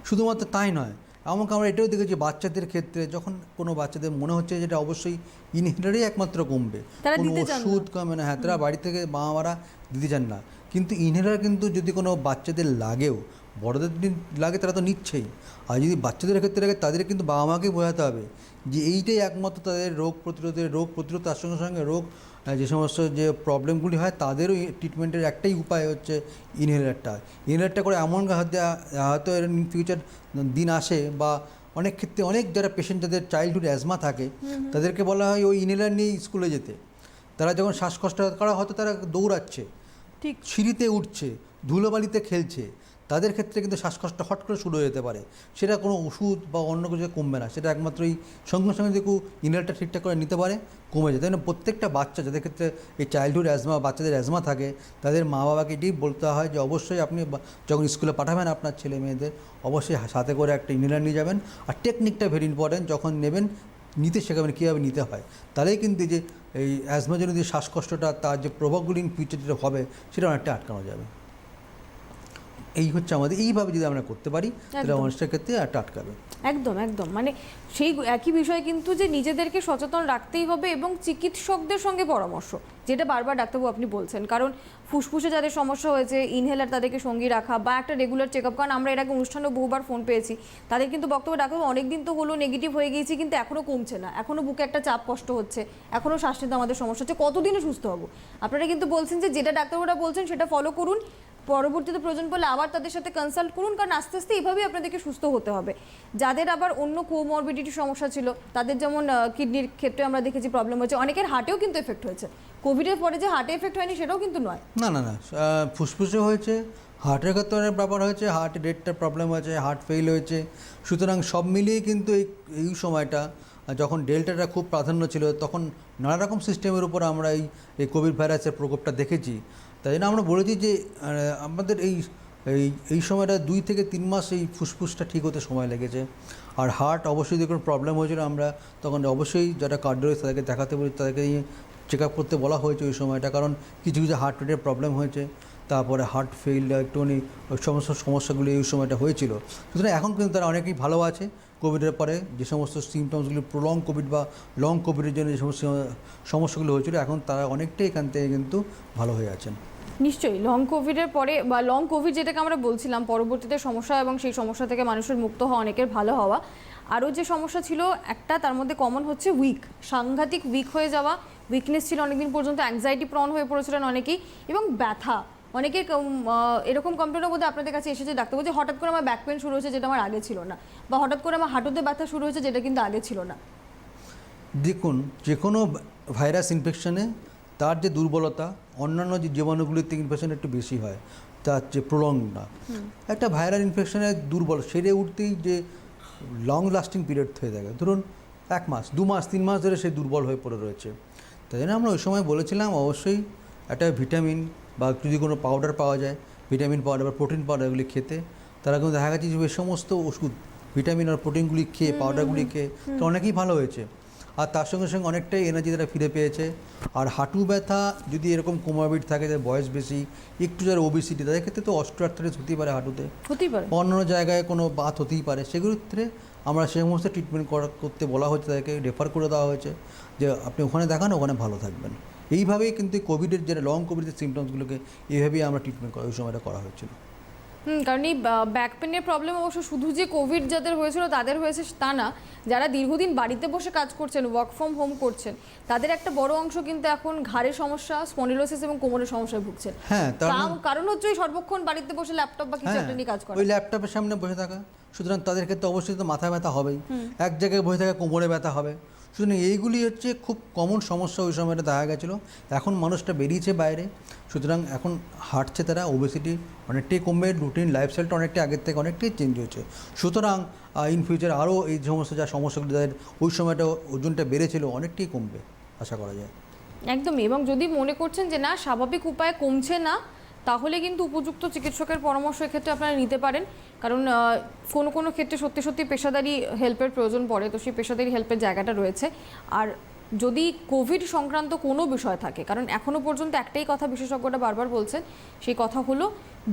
শুধুমাত্র তাই নয়, এমনকি আমরা এটাও দেখেছি বাচ্চাদের ক্ষেত্রে, যখন কোনো বাচ্চাদের মনে হচ্ছে যেটা অবশ্যই ইনহেলারই একমাত্র কমবে, কোনো ওষুধ কমবে না, হ্যাঁ তারা বাড়ি থেকে মারা দিতে চান না। কিন্তু ইনহেলার কিন্তু যদি কোনো বাচ্চাদের লাগেও, বড়দের লাগে তারা তো নিচ্ছেই। আর যদি বাচ্চাদের ক্ষেত্রে লাগে তাদের কিন্তু বাবা মাকেই বোঝাতে হবে যে এইটাই একমাত্র তাদের রোগ প্রতিরোধ, তার সঙ্গে সঙ্গে রোগ যে সমস্ত যে প্রবলেমগুলি হয় তাদেরও ট্রিটমেন্টের একটাই উপায় হচ্ছে ইনহেলারটা করে এমন হয়তো এর ইন ফিউচার দিন আসে, বা অনেক ক্ষেত্রে অনেক যারা পেশেন্ট যাদের চাইল্ডহুড অ্যাজমা থাকে তাদেরকে বলা হয় ওই ইনহেলার নিয়ে স্কুলে যেতে। তারা যখন শ্বাসকষ্ট করা হয়তো তারা দৌড়াচ্ছে, ঠিক সিঁড়িতে উঠছে, ধুলোবালিতে খেলছে, তাদের ক্ষেত্রে কিন্তু শ্বাসকষ্ট হট করে শুরু হয়ে যেতে পারে। সেটা কোনো ওষুধ বা অন্য কিছু কমবে না, সেটা একমাত্র এই সঙ্গে সঙ্গে দেখু ইনহেলারটা ঠিকঠাক করে নিতে পারে, কমে যায়। তাই না, প্রত্যেকটা বাচ্চা যাদের ক্ষেত্রে এই চাইল্ডহুড অ্যাজমা, বাচ্চাদের অ্যাজমা থাকে, তাদের মা বাবাকে এটাই বলতে হয় যে অবশ্যই আপনি যখন স্কুলে পাঠাবেন আপনার ছেলে মেয়েদের, অবশ্যই সাথে করে একটা ইনহেলার নিয়ে যাবেন। আর টেকনিকটা ভেরি ইম্পর্ট্যান্ট, যখন নেবেন নিতে শেখাবেন কীভাবে নিতে হয়, তাহলেই কিন্তু যে এই অ্যাজমাজনিত যে শ্বাসকষ্টটা তার যে প্রভাবগুলি ইন ফিউচার যেটা হবে সেটা অনেকটা আটকানো যাবে। এই হচ্ছে আমাদের, এইভাবে যদি আমরা করতে পারি তাহলে মানুষের ক্ষেত্রে একটা আটকাবে। একদম একদম, মানে সেই একই বিষয় কিন্তু যে নিজেদেরকে সচেতন রাখতেই হবে এবং চিকিৎসকদের সঙ্গে পরামর্শ, যেটা বারবার ডাক্তারবাবু আপনি বলছেন। কারণ ফুসফুসে যাদের সমস্যা হয়েছে, ইনহেলার তাদেরকে সঙ্গী রাখা বা একটা রেগুলার চেক আপ। কারণ আমরা এর আগে অনুষ্ঠানেও বহুবার ফোন পেয়েছি, তাদের কিন্তু বক্তব্য ডাক্তারবাবু অনেক দিন তো হলো নেগেটিভ হয়ে গিয়েছি কিন্তু এখনও কমছে না, এখনও বুকে একটা চাপ কষ্ট হচ্ছে, এখনও শ্বাস নিতে আমাদের সমস্যা হচ্ছে, কতদিনে সুস্থ হবো? আপনারা কিন্তু বলছেন যে যেটা ডাক্তারবাবুরা বলছেন সেটা ফলো করুন, পরবর্তীতে প্রয়োজন পড়লে আবার তাদের সাথে কনসাল্ট করুন, কারণ আস্তে আস্তে এইভাবেই আপনাদেরকে সুস্থ হতে হবে। যাদের আবার অন্য কোমরবিডিটির সমস্যা ছিল, তাদের যেমন কিডনির ক্ষেত্রে আমরা দেখেছি প্রবলেম হয়েছে, অনেকের হার্টেও কিন্তু এফেক্ট হয়েছে। কোভিডের পরে যে হার্টে এফেক্ট হয়নি সেটাও কিন্তু নয়। না, ফুসফুসে হয়েছে, হার্টের ক্ষেত্রে অনেক ব্যাপার হয়েছে, হার্টের রেটটার প্রবলেম হয়েছে, হার্ট ফেল হয়েছে। সুতরাং সব মিলিয়ে কিন্তু এই সময়টা যখন ডেল্টাটা খুব প্রাধান্য ছিল, তখন নানা রকম সিস্টেমের উপর আমরা এই কোভিড ভাইরাসের প্রকোপটা দেখেছি। তাই জন্য আমরা বলেছি যে আমাদের এই সময়টা 2 থেকে 3 মাস এই ফুসফুসটা ঠিক হতে সময় লেগেছে। আর হার্ট অবশ্যই যদি কোনো প্রবলেম হয়েছিল আমরা তখন অবশ্যই যারা কার্ডিওলজিস্ট তাদেরকে দেখাতে বলি, তাদেরকে চেক আপ করতে বলা হয়েছে ওই সময়টা, কারণ কিছু কিছু হার্ট রেটের প্রবলেম হয়েছে, তারপরে হার্ট ফেল একটুখানি ওই সমস্যাগুলি এই সময়টা হয়েছিল। সুতরাং এখন কিন্তু তারা অনেকেই ভালো আছে। কোভিডের পরে যে সমস্ত সিমটমসগুলি প্রলং কোভিড বা লং কোভিডের জন্য যে সমস্ত সমস্যাগুলো হয়েছিল, এখন তারা অনেকটাই এখান থেকে কিন্তু ভালো হয়ে আছেন। নিশ্চয়ই লং কোভিডের পরে বা লং কোভিড যেটাকে আমরা বলছিলাম, পরবর্তীতে সমস্যা এবং সেই সমস্যা থেকে মানুষের মুক্ত হওয়া, অনেকের ভালো হওয়া। আরও যে সমস্যা ছিল একটা, তার মধ্যে কমন হচ্ছে সাংঘাতিক উইক হয়ে যাওয়া, উইকনেস ছিল অনেকদিন পর্যন্ত, অ্যাংজাইটি প্রন হয়ে পড়েছিলেন অনেকেই, এবং ব্যথা। অনেকের এরকম কমপ্লেনের মধ্যে আপনাদের কাছে এসেছে ডাক্তার বলছে হঠাৎ করে আমার ব্যাক পেন শুরু হয়েছে যেটা আমার আগে ছিল না, বা হঠাৎ করে আমার হাঁটুতে ব্যথা শুরু হয়েছে যেটা কিন্তু আগে ছিল না। দেখুন, যে কোনো ভাইরাস ইনফেকশনে তার যে দুর্বলতা অন্যান্য যে জীবাণুগুলির থেকে ইনফেকশন একটু বেশি হয়, তার যে প্রলংটা একটা ভাইরাল ইনফেকশনের দুর্বল সেরে উঠতেই যে লং লাস্টিং পিরিয়ড হয়ে থাকে, ধরুন 1 মাস 2 মাস 3 মাস ধরে সে দুর্বল হয়ে পড়ে রয়েছে। তাই জন্য আমরা ওই সময় বলেছিলাম অবশ্যই একটা ভিটামিন বা যদি কোনো পাউডার পাওয়া যায়, ভিটামিন পাউডার বা প্রোটিন পাউডার এগুলি খেতে। তারা কিন্তু দেখা গেছে যে এই সমস্ত ওষুধ ভিটামিন আর প্রোটিনগুলি খেয়ে, পাউডারগুলি খেয়ে তো অনেকেই ভালো হয়েছে। আর তার সঙ্গে সঙ্গে অনেকটাই এনার্জি তারা ফিরে পেয়েছে। আর হাঁটু ব্যথা যদি এরকম কোমরবিড থাকে, যাদের বয়স বেশি, একটু যারা ওবেসিটি, তাদের ক্ষেত্রে তো অস্টিওআর্থ্রাইটিস হতেই পারে, হাঁটুতে হতেই পারে, অন্য জায়গায় কোনো বাত হতেই পারে, সেগুলোর ক্ষেত্রে আমরা সেই সমস্ত ট্রিটমেন্ট করতে বলা হচ্ছে, তাদেরকে রেফার করে দেওয়া হয়েছে যে আপনি ওখানে দেখান, ওখানে ভালো থাকবেন। এইভাবেই কিন্তু কোভিডের যে লং কোভিডের সিমটমসগুলোকে এইভাবেই আমরা ট্রিটমেন্ট করা ওই সময়টা করা হয়েছিল। কারণ এই ব্যাক পেনের প্রবলেম অবশ্য শুধু যে কোভিড যাদের হয়েছিল তাদের হয়েছে তা না, যারা দীর্ঘদিন বাড়িতে বসে কাজ করছেন, ওয়ার্ক ফ্রম হোম করছেন, তাদের একটা বড় অংশ কিন্তু এখন ঘাড়ের সমস্যা, স্পন্ডিলোসিস এবং কোমরের সমস্যায় ভুগছেন। হ্যাঁ, কারণ হচ্ছে ওই সর্বক্ষণ বাড়িতে বসে ল্যাপটপ বা কিছু একটা নিয়ে কাজ করা, ওই ল্যাপটপের সামনে বসে থাকা, সুতরাং তাদের ক্ষেত্রে অবশ্যই তো মাথা ব্যথা হবেই, এক জায়গায় বসে থাকা কোমরে ব্যথা হবে। সুতরাং এইগুলি হচ্ছে খুব কমন সমস্যা ওই সময়টা দেখা গেছিলো। এখন মানুষটা বেরিয়েছে বাইরে, সুতরাং এখন হাঁটছে, তারা ওবেসিটি অনেকটাই কমবে, রুটিন লাইফস্টাইলটা অনেকটাই আগের থেকে অনেকটাই চেঞ্জ হয়েছে। সুতরাং ইন ফিউচার আরও এই সমস্ত যা সমস্যাগুলো তাদের ওই সময়টা ওজনটা বেড়েছিল অনেকটাই কমবে আশা করা যায়। একদমই। এবং যদি মনে করছেন যে না স্বাভাবিক উপায়ে কমছে না, তাহলে কিন্তু উপযুক্ত চিকিৎসকের পরামর্শ এক্ষেত্রে আপনারা নিতে পারেন। কারণ কোনো কোনো ক্ষেত্রে সত্যি সত্যি পেশাদারি হেল্পের প্রয়োজন পড়ে, তো সেই পেশাদারি হেল্পের জায়গাটা রয়েছে। আর যদি কোভিড সংক্রান্ত কোনো বিষয় থাকে, কারণ এখনও পর্যন্ত একটাই কথা বিশেষজ্ঞরা বারবার বলছেন, সেই কথা হলো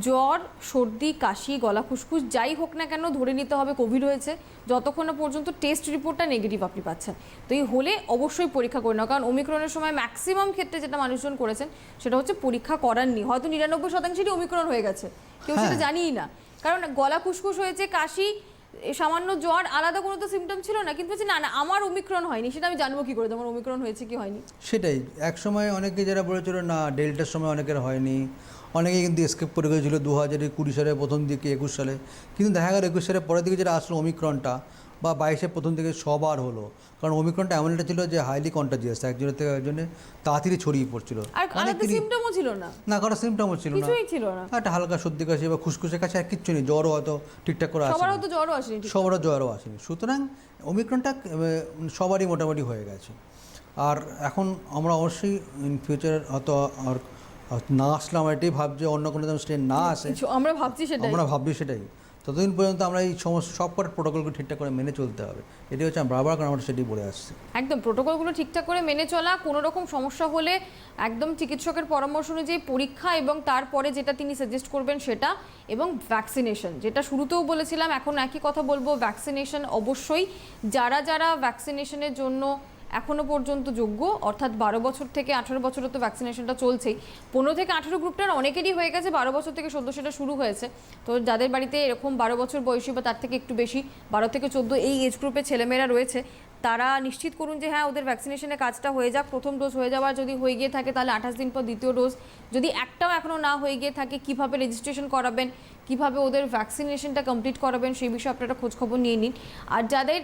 জ্বর, সর্দি, কাশি, গলা খুসখুস যাই হোক না কেন ধরে নিতে হবে কোভিড হয়েছে, যতক্ষণ না পর্যন্ত টেস্ট রিপোর্টটা নেগেটিভ আপনি পাচ্ছেন। তো এই হলে অবশ্যই পরীক্ষা করে নাও, কারণ ওমিক্রনের সময় ম্যাক্সিমাম ক্ষেত্রে যেটা মানুষজন করেছেন সেটা হচ্ছে পরীক্ষা করাননি। হয়তো 99% ওমিক্রন হয়ে গেছে, কেউ সেটা জানিই না। কারণ গলা খুসখুস হয়েছে, কাশি, সামান্য জ্বর, আলাদা কোনো তো সিমটম ছিল না, কিন্তু না না আমার ওমিক্রন হয়নি, সেটা আমি জানবো কি করে আমার ওমিক্রন হয়েছে কি হয়নি। সেটাই এক সময় অনেকে যারা বলেছিল না ডেল্টার সময় অনেকের হয়নি, অনেকে কিন্তু এসকেপ করে গিয়েছিল 2020 সালে প্রথম দিকে, 21 সালে, কিন্তু দেখা গেল 21 সালের পরের দিকে যেটা আসলো ওমিক্রনটা, বা 22-এর প্রথম দিকে সবার হলো। কারণ ওমিক্রনটা এমন একটা ছিল যে হাইলি কন্টাজিয়াস, একজনের থেকে একজনে তাড়াতাড়ি ছড়িয়ে পড়ছিল, আর আলাদা সিমটমও ছিল না, না কারো সিমটমও ছিল না, কিছুই ছিল না, একটা হালকা সর্দি কাশি বা খুসখুসে কাশি আর কিচ্ছু নেই, জ্বরও হয়তো ঠিকঠাক করে আসে, সবার হয়তো জ্বরও আসেনি, সবারও জ্বরও আসেনি। সুতরাং ওমিক্রনটা সবারই মোটামুটি হয়ে গেছে। আর এখন আমরা অবশ্যই ইন ফিউচার হয়তো আর না আসলে আমরা এটাই ভাবছি, অন্য কোনো স্ট্রেন না আসে, আমরা ভাবছি সেটাই। ততদিন পর্যন্ত আমরা এই সমস্ত সব কটা প্রোটোকলকে ঠিকঠাক করে মেনে চলতে হবে, এটি হচ্ছে আমরা বারবার আমরা সেটাই বলে আসছি। একদম প্রোটোকলগুলো ঠিকঠাক করে মেনে চলা, কোনো রকম সমস্যা হলে একদম চিকিৎসকের পরামর্শ অনুযায়ী পরীক্ষা, এবং তারপরে যেটা তিনি সাজেস্ট করবেন সেটা, এবং ভ্যাকসিনেশন, যেটা শুরুতেও বলেছিলাম এখন একই কথা বলবো, ভ্যাকসিনেশন অবশ্যই। যারা যারা ভ্যাকসিনেশনের জন্য এখনও পর্যন্ত যোগ্য, অর্থাৎ 12 বছর থেকে 18 বছরে তো ভ্যাকসিনেশনটা চলছেই, 15 থেকে 18 গ্রুপটার অনেকেরই হয়ে গেছে, 12 বছর থেকে 14 সেটা শুরু হয়েছে। তো যাদের বাড়িতে এরকম 12 বছর বয়সী বা তার থেকে একটু বেশি, 12 থেকে 14 এই এজ গ্রুপে ছেলেমেয়েরা রয়েছে, তারা নিশ্চিত করুন যে হ্যাঁ ওদের ভ্যাকসিনেশনের কাজটা হয়ে যাক। প্রথম ডোজ হয়ে যাওয়ার যদি হয়ে গিয়ে থাকে তাহলে 28 দিন পর দ্বিতীয় ডোজ, যদি একটাও এখনও না হয়ে গিয়ে থাকে কীভাবে রেজিস্ট্রেশন করাবেন, কীভাবে ওদের ভ্যাকসিনেশনটা কমপ্লিট করাবেন সেই বিষয়ে আপনারা খোঁজখবর নিয়ে নিন। আর যাদের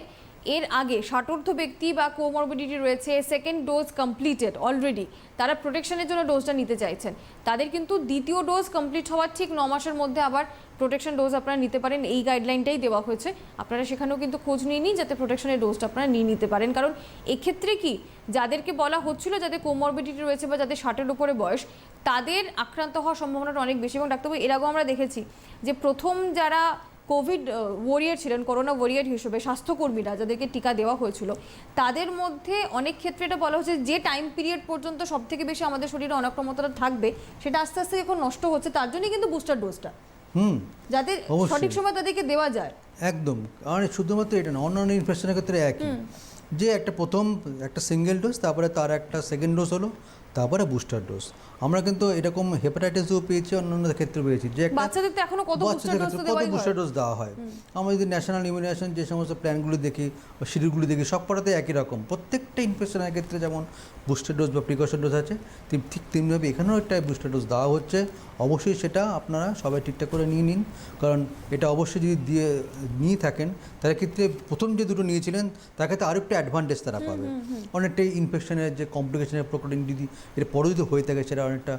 এর আগে ষাটোর্ধ্ব ব্যক্তি বা কোমরবিডিটি রয়েছে, সেকেন্ড ডোজ কমপ্লিটেড অলরেডি, তারা প্রোটেকশনের জন্য ডোজটা নিতে চাইছেন, তাদের কিন্তু দ্বিতীয় ডোজ কমপ্লিট হওয়ার ঠিক 9 মাসের মধ্যে আবার প্রোটেকশন ডোজ আপনারা নিতে পারেন। এই গাইডলাইনটাই দেওয়া হয়েছে, আপনারা সেখানেও কিন্তু খোঁজ নিয়ে নিন যাতে প্রোটেকশনের ডোজটা আপনারা নিয়ে নিতে পারেন। কারণ এক্ষেত্রে কি যাদেরকে বলা হচ্ছিল যাদের কোমরবিডিটি রয়েছে বা যাদের 60-এর উপরে বয়স, তাদের আক্রান্ত হওয়ার সম্ভাবনাটা অনেক বেশি। এবং ডাক্তারবাবু এর আগেও আমরা দেখেছি যে প্রথম যারা কোভিড ওয়ারিয়ার ছিলেন, করোনা ওয়ারিয়ার হিসেবে স্বাস্থ্যকর্মীরা যাদেরকে টিকা দেওয়া হয়েছিল, তাদের মধ্যে অনেক ক্ষেত্রে এটা বলা হচ্ছে যে টাইম পিরিয়ড পর্যন্ত সব থেকে বেশি আমাদের শরীরে অনাক্রমণতা থাকবে সেটা আস্তে আস্তে এখন নষ্ট হচ্ছে, তার জন্যই কিন্তু বুস্টার ডোজটা যাতে সঠিক সময় তাদেরকে দেওয়া যায়। একদম, কারণ শুধুমাত্র এটা না, অন্যান্য ইনফেকশনের ক্ষেত্রে একই, যে একটা সিঙ্গেল ডোজ, তারপরে তার একটা সেকেন্ড ডোজ হলো, তারপরে বুস্টার ডোজ। আমরা কিন্তু এরকম হেপাটাইটিসও পেয়েছি, অন্যান্য ক্ষেত্রে পেয়েছি যে বাচ্চাদের তো এখনো কত বুস্টার ডোজ দেওয়া হয়। আমরা যদি ন্যাশনাল ইমিউনাইজেশন যে সমস্ত প্ল্যানগুলো দেখি বা শিডিউলগুলো দেখি, সব কটাতে একই রকম, প্রত্যেকটা ইনফেকশনের ক্ষেত্রে যেমন বুস্টার ডোজ বা প্রিকশন ডোজ আছে, ঠিক তেমনিভাবে এখানেও একটা বুস্টার ডোজ দেওয়া হচ্ছে। অবশ্যই সেটা আপনারা সবাই ঠিকঠাক করে নিয়ে নিন, কারণ এটা অবশ্যই যদি নিয়ে থাকেন তার ক্ষেত্রে প্রথম যে দুটো নিয়েছিলেন তার ক্ষেত্রে আরও একটা অ্যাডভান্টেজ তারা পাবে, অনেকটাই ইনফেকশনের যে কমপ্লিকেশনের প্রকরণ যদি এর পরে যদি হয়ে থাকে সেটা অনেকটা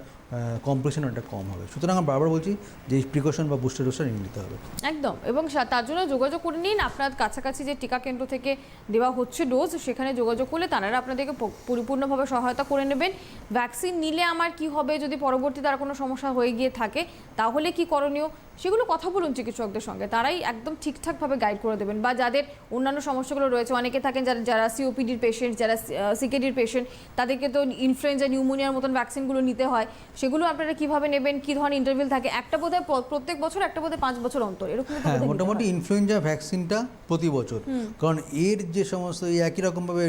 কমপ্লিকেশন অনেকটা কম হবে। সুতরাং আমরা বারবার বলছি যে এই প্রিকশন বা বুস্টার ডোজটা নিয়ে নিতে হবে একদম। এবং তার জন্য যোগাযোগ করে নিন, আপনার কাছাকাছি যে টিকা কেন্দ্র থেকে দেওয়া হচ্ছে ডোজ সেখানে যোগাযোগ করলে তারা আপনাদেরকে পরিপূর্ণভাবে সহায়তা করে নেবেন। ভ্যাকসিন নিলে আমার কি হবে, যদি পরবর্তী তার কোনো সমস্যা হয়ে গিয়ে থাকে তাহলে কি করণীয়, সেগুলো কথা বলুন চিকিৎসকদের সঙ্গে, তারাই একদম ঠিকঠাকভাবে গাইড করে দেবেন। বা যাদের অন্যান্য সমস্যাগুলো রয়েছে, অনেকে থাকেন যারা সিওপিডির পেশেন্ট, যারা সিকেডির পেশেন্ট, তাদেরকে তো ইনফ্লুয়েঞ্জা নিউমোনিয়ার মতন ভ্যাকসিনগুলো নিতে হয়, সেগুলো আপনারা কিভাবে নেবেন, কি ধরনের ইন্টারভেল থাকে? একটা বোধহয় প্রত্যেক বছর, একটা বোধহয় 5 বছর অন্তর, এরকম একটা হ্যাঁ, বোধহয় নিতে মোটামুটি হয়। ইনফ্লুয়েঞ্জা ভ্যাকসিনটা প্রতি বছর, কারণ এর যে সমস্ত এই একই রকমভাবে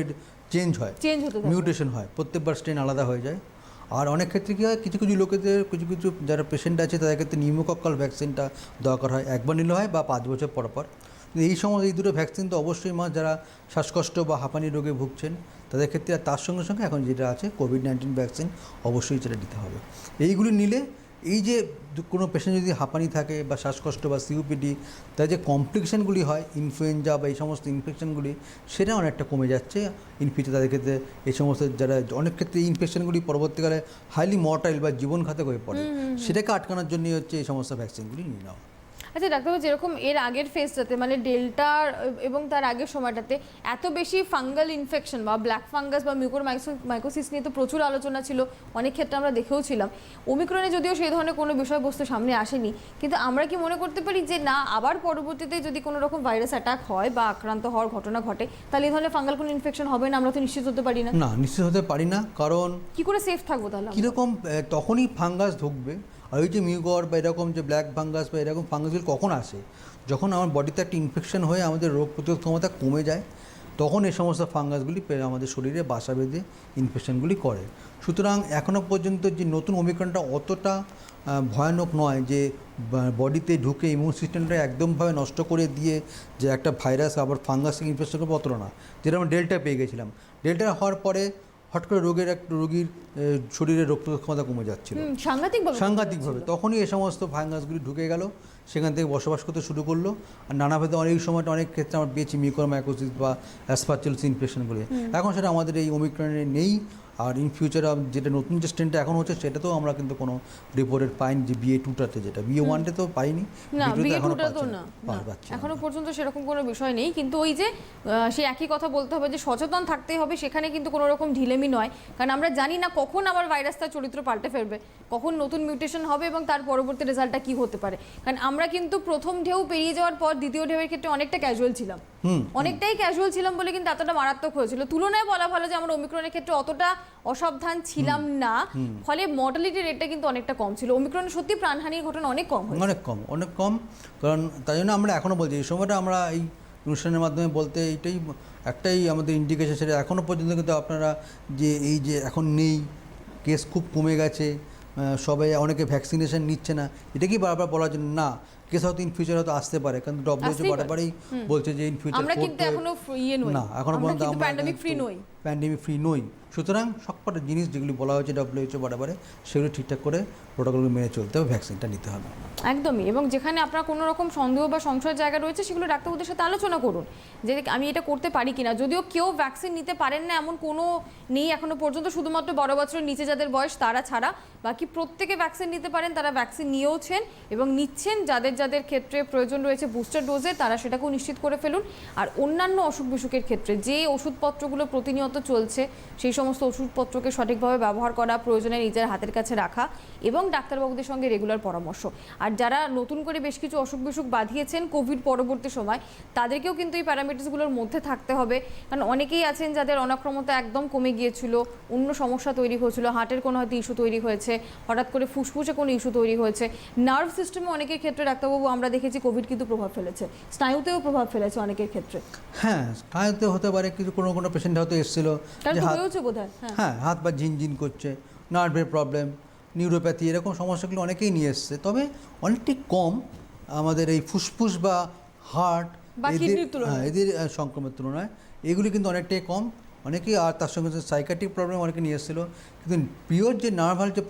চেঞ্জ হয়, চেঞ্জ হতে থাকে। মিউটেশন হয়, প্রত্যেকবার স্ট্রেন আলাদা হয়ে যায়। আর অনেক ক্ষেত্রে কী হয়, কিছু কিছু লোকেদের, কিছু কিছু যারা পেশেন্ট আছে তাদের ক্ষেত্রে নিউমোকক্কাল ভ্যাকসিনটা দরকার হয়, একবার নিলে হয় বা 5 বছর পর পর। এই দুটো ভ্যাকসিন তো অবশ্যই যারা শ্বাসকষ্ট বা হাঁপানি রোগে ভুগছেন তাদের ক্ষেত্রে, আর তার সঙ্গে সঙ্গে এখন যেটা আছে কোভিড-19 ভ্যাকসিন, অবশ্যই সেটা দিতে হবে। এইগুলি নিলে এই যে কোনো পেশেন্ট যদি হাঁপানি থাকে বা শ্বাসকষ্ট বা সিওপিডি, তার যে কমপ্লিকেশনগুলি হয় ইনফ্লুয়েঞ্জা বা এই সমস্ত ইনফেকশনগুলি, সেটা অনেকটা কমে যাচ্ছে ইন ফিউচার। তাদের ক্ষেত্রে এই সমস্ত যারা অনেক ক্ষেত্রে এই ইনফেকশনগুলি পরবর্তীকালে হাইলি মর্টাইল বা জীবনঘাতক হয়ে পড়ে, সেটাকে আটকানোর জন্যই হচ্ছে এই সমস্ত ভ্যাকসিনগুলি নিয়ে নেওয়া। আচ্ছা ডাক্তারবাবু, যেরকম এর আগের ফেজটাতে মানে ডেল্টার এবং তার আগের সময়টাতে এত বেশি ফাঙ্গাল ইনফেকশন বা ব্ল্যাক ফাঙ্গাস বা মিউকোরমাইকোসিস নিয়ে তো প্রচুর আলোচনা ছিল, অনেক ক্ষেত্রে আমরা দেখেও ছিলাম। ওমিক্রনে যদিও সেই ধরনের কোনো বিষয়বস্তু সামনে আসেনি, কিন্তু আমরা কি মনে করতে পারি যে না, আবার পরবর্তীতে যদি কোনো রকম ভাইরাস অ্যাটাক হয় বা আক্রান্ত হওয়ার ঘটনা ঘটে, তাহলে এই ধরনের ফাঙ্গাল কোনো ইনফেকশন হবে না? আমরা তো নিশ্চিত হতে পারি না। না, নিশ্চিত হতে পারি না, কারণ কি করে সেফ থাকবো তাহলে? কীরকম তখনই ফাঙ্গাস ঢুকবে, আর ওই যে মিউকর বা এরকম যে ব্ল্যাক ফাঙ্গাস বা এরকম ফাঙ্গাসগুলি কখন আসে, যখন আমার বডিতে একটা ইনফেকশন হয়ে আমাদের রোগ প্রতিরোধ ক্ষমতা কমে যায়, তখন এই সমস্ত ফাঙ্গাসগুলি আমাদের শরীরে বাসা বেঁধে ইনফেকশনগুলি করে। সুতরাং এখনও পর্যন্ত যে নতুন ওমিক্রনটা অতটা ভয়ানক নয় যে বডিতে ঢুকে ইমিউন সিস্টেমটা একদমভাবে নষ্ট করে দিয়ে যে একটা ভাইরাস আবার ফাঙ্গাস থেকে ইনফেকশন করবে, অতটা না। যেটা আমরা ডেল্টা পেয়ে গেছিলাম, ডেল্টা হওয়ার পরে হট করে রোগীর শরীরে রোগ প্রতিরোধ ক্ষমতা কমে যাচ্ছিল সাংঘাতিকভাবে। তখনই এই সমস্ত ভাইরাসগুলি ঢুকে গেল, সেখান থেকে বসবাস করতে শুরু করলো। আর নানাভাবে এই সময়টা অনেক ক্ষেত্রে আমরা পেয়েছি মিউকরমাইকোসিস বা অ্যাসপারজিলোসিস ইনফেকশনগুলি। এখন সেটা আমাদের এই ওমিক্রনে নেই। আর ইন ফিউচারে যেটা নতুন যে স্ট্রেনটা এখন হচ্ছে, সেটাতেও আমরা কিন্তু কোনো রিপোর্টেড পাইনি, যে BA.2টাতে, যেটা BA.1 তো পাইনি, এখনো পর্যন্ত সেরকম কোনো বিষয় নেই। কিন্তু ওই যে সেই একই কথা বলতে হবে যে সচেতন থাকতে হবে, সেখানে কিন্তু কোনো রকম ঢিলেমি নয়, কারণ আমরা জানি না কখন আবার ভাইরাস তার চরিত্র পাল্টে ফেলবে, কখন নতুন মিউটেশন হবে এবং তার পরবর্তী রেজাল্টটা কি হতে পারে। কারণ আমরা কিন্তু প্রথম ঢেউ পেরিয়ে যাওয়ার পর দ্বিতীয় ঢেউয়ের ক্ষেত্রে অনেকটাই ক্যাজুয়াল ছিলাম বলে কিন্তু এতটা মারাত্মক হয়েছিল। তুলনায় বলা ভালো যে আমরা ওমিক্রনের ক্ষেত্রে অতটা অসাবধান ছিলাম না, ফলে মর্টালিটি রেটটা কিন্তু অনেকটা কম ছিল। ওমিক্রনে সত্যি প্রাণহানির ঘটনা অনেক কম, কারণ তাই জন্য আমরা এখনও বলছি এই সময়টা আমরা এই অনুষ্ঠানের মাধ্যমে বলতে একটাই আমাদের ইন্ডিকেশন, সেটা এখনও পর্যন্ত কিন্তু আপনারা যে এই যে এখন নেই, কেস খুব কমে গেছে, সবাই অনেকে ভ্যাকসিনেশন নিচ্ছে না, এটা কি বারবার বলার জন্য না, কেস হয়তো ইন ফিউচার হয়তো আসতে পারে, কারণ WHO বারবারই বলছে যে ইন ফিউচার আমরা কিন্তু এখনো না, এখনো পর্যন্ত আমরা প্যান্ডেমিক ফ্রি নই। সুতরাং সবকটা জিনিস যেগুলি বলা হয়েছে WHO বারবারে, সেগুলো ঠিকঠাক করে প্রোটোকলগুলো মেনে চলতে হবে, ভ্যাকসিনটা নিতে হবে একদমই। এবং যেখানে আপনার কোনো রকম সন্দেহ বা সংশয়ের জায়গা রয়েছে, সেগুলো ডাক্তারবাবুদের সাথে আলোচনা করুন যে আমি এটা করতে পারি কিনা। যদিও কেউ ভ্যাকসিন নিতে পারেন না এমন কোনো নেই এখনো পর্যন্ত, শুধুমাত্র 12 বছরের নিচে যাদের বয়স তারা ছাড়া বাকি প্রত্যেকে ভ্যাকসিন নিতে পারেন, তারা ভ্যাকসিন নিয়েওছেন এবং নিচ্ছেন। যাদের ক্ষেত্রে প্রয়োজন রয়েছে বুস্টার ডোজে, তারা সেটাকেও নিশ্চিত করে ফেলুন। আর অন্যান্য অসুখ বিসুখের ক্ষেত্রে যে ওষুধপত্রগুলো প্রতিনিয়ত চলছে, সেই সমস্ত ওষুধপত্রকে সঠিকভাবে ব্যবহার করা, প্রয়োজনে নিজের হাতের কাছে রাখা এবং ডাক্তারবাবুদের সঙ্গে রেগুলার পরামর্শ। আর যারা নতুন করে বেশ কিছু অসুখ বিসুখ বাঁধিয়েছেন কোভিড পরবর্তী সময়, তাদেরকেও কিন্তু এই প্যারামিটার্সগুলোর মধ্যে থাকতে হবে। কারণ অনেকেই আছেন যাদের অনাক্রমতা একদম কমে গিয়েছিল, অন্য সমস্যা তৈরি হয়েছিল, হার্টের কোনো হয়তো ইস্যু তৈরি হয়েছে, হঠাৎ করে ফুসফুসে কোনো ইস্যু তৈরি হয়েছে, নার্ভ সিস্টেমে অনেকের ক্ষেত্রে ডাক্তারবাবু আমরা দেখেছি কোভিড কিন্তু প্রভাব ফেলেছে, স্নায়ুতেও প্রভাব ফেলেছে অনেকের ক্ষেত্রে। হ্যাঁ, স্নায়ুতে হতে পারে, কিছু কোনো পেশেন্ট হয়তো এসেছিল হাত বা ঝিনঝিন করছে, নার্ভের প্রবলেম, নিউরোপ্যাথি, এরকম সমস্যাগুলো অনেকেই নিয়ে এসছে। তবে অনেকটাই কম আমাদের এই ফুসফুস বা হার্ট এদের সংক্রমণের তুলনায় এগুলি কিন্তু অনেকটাই কম অনেকেই। আর তার সঙ্গে সাইকাট্রিক প্রবলেম অনেকে নিয়ে এসেছিলো, কিন্তু পিওর যে নার্ভের যে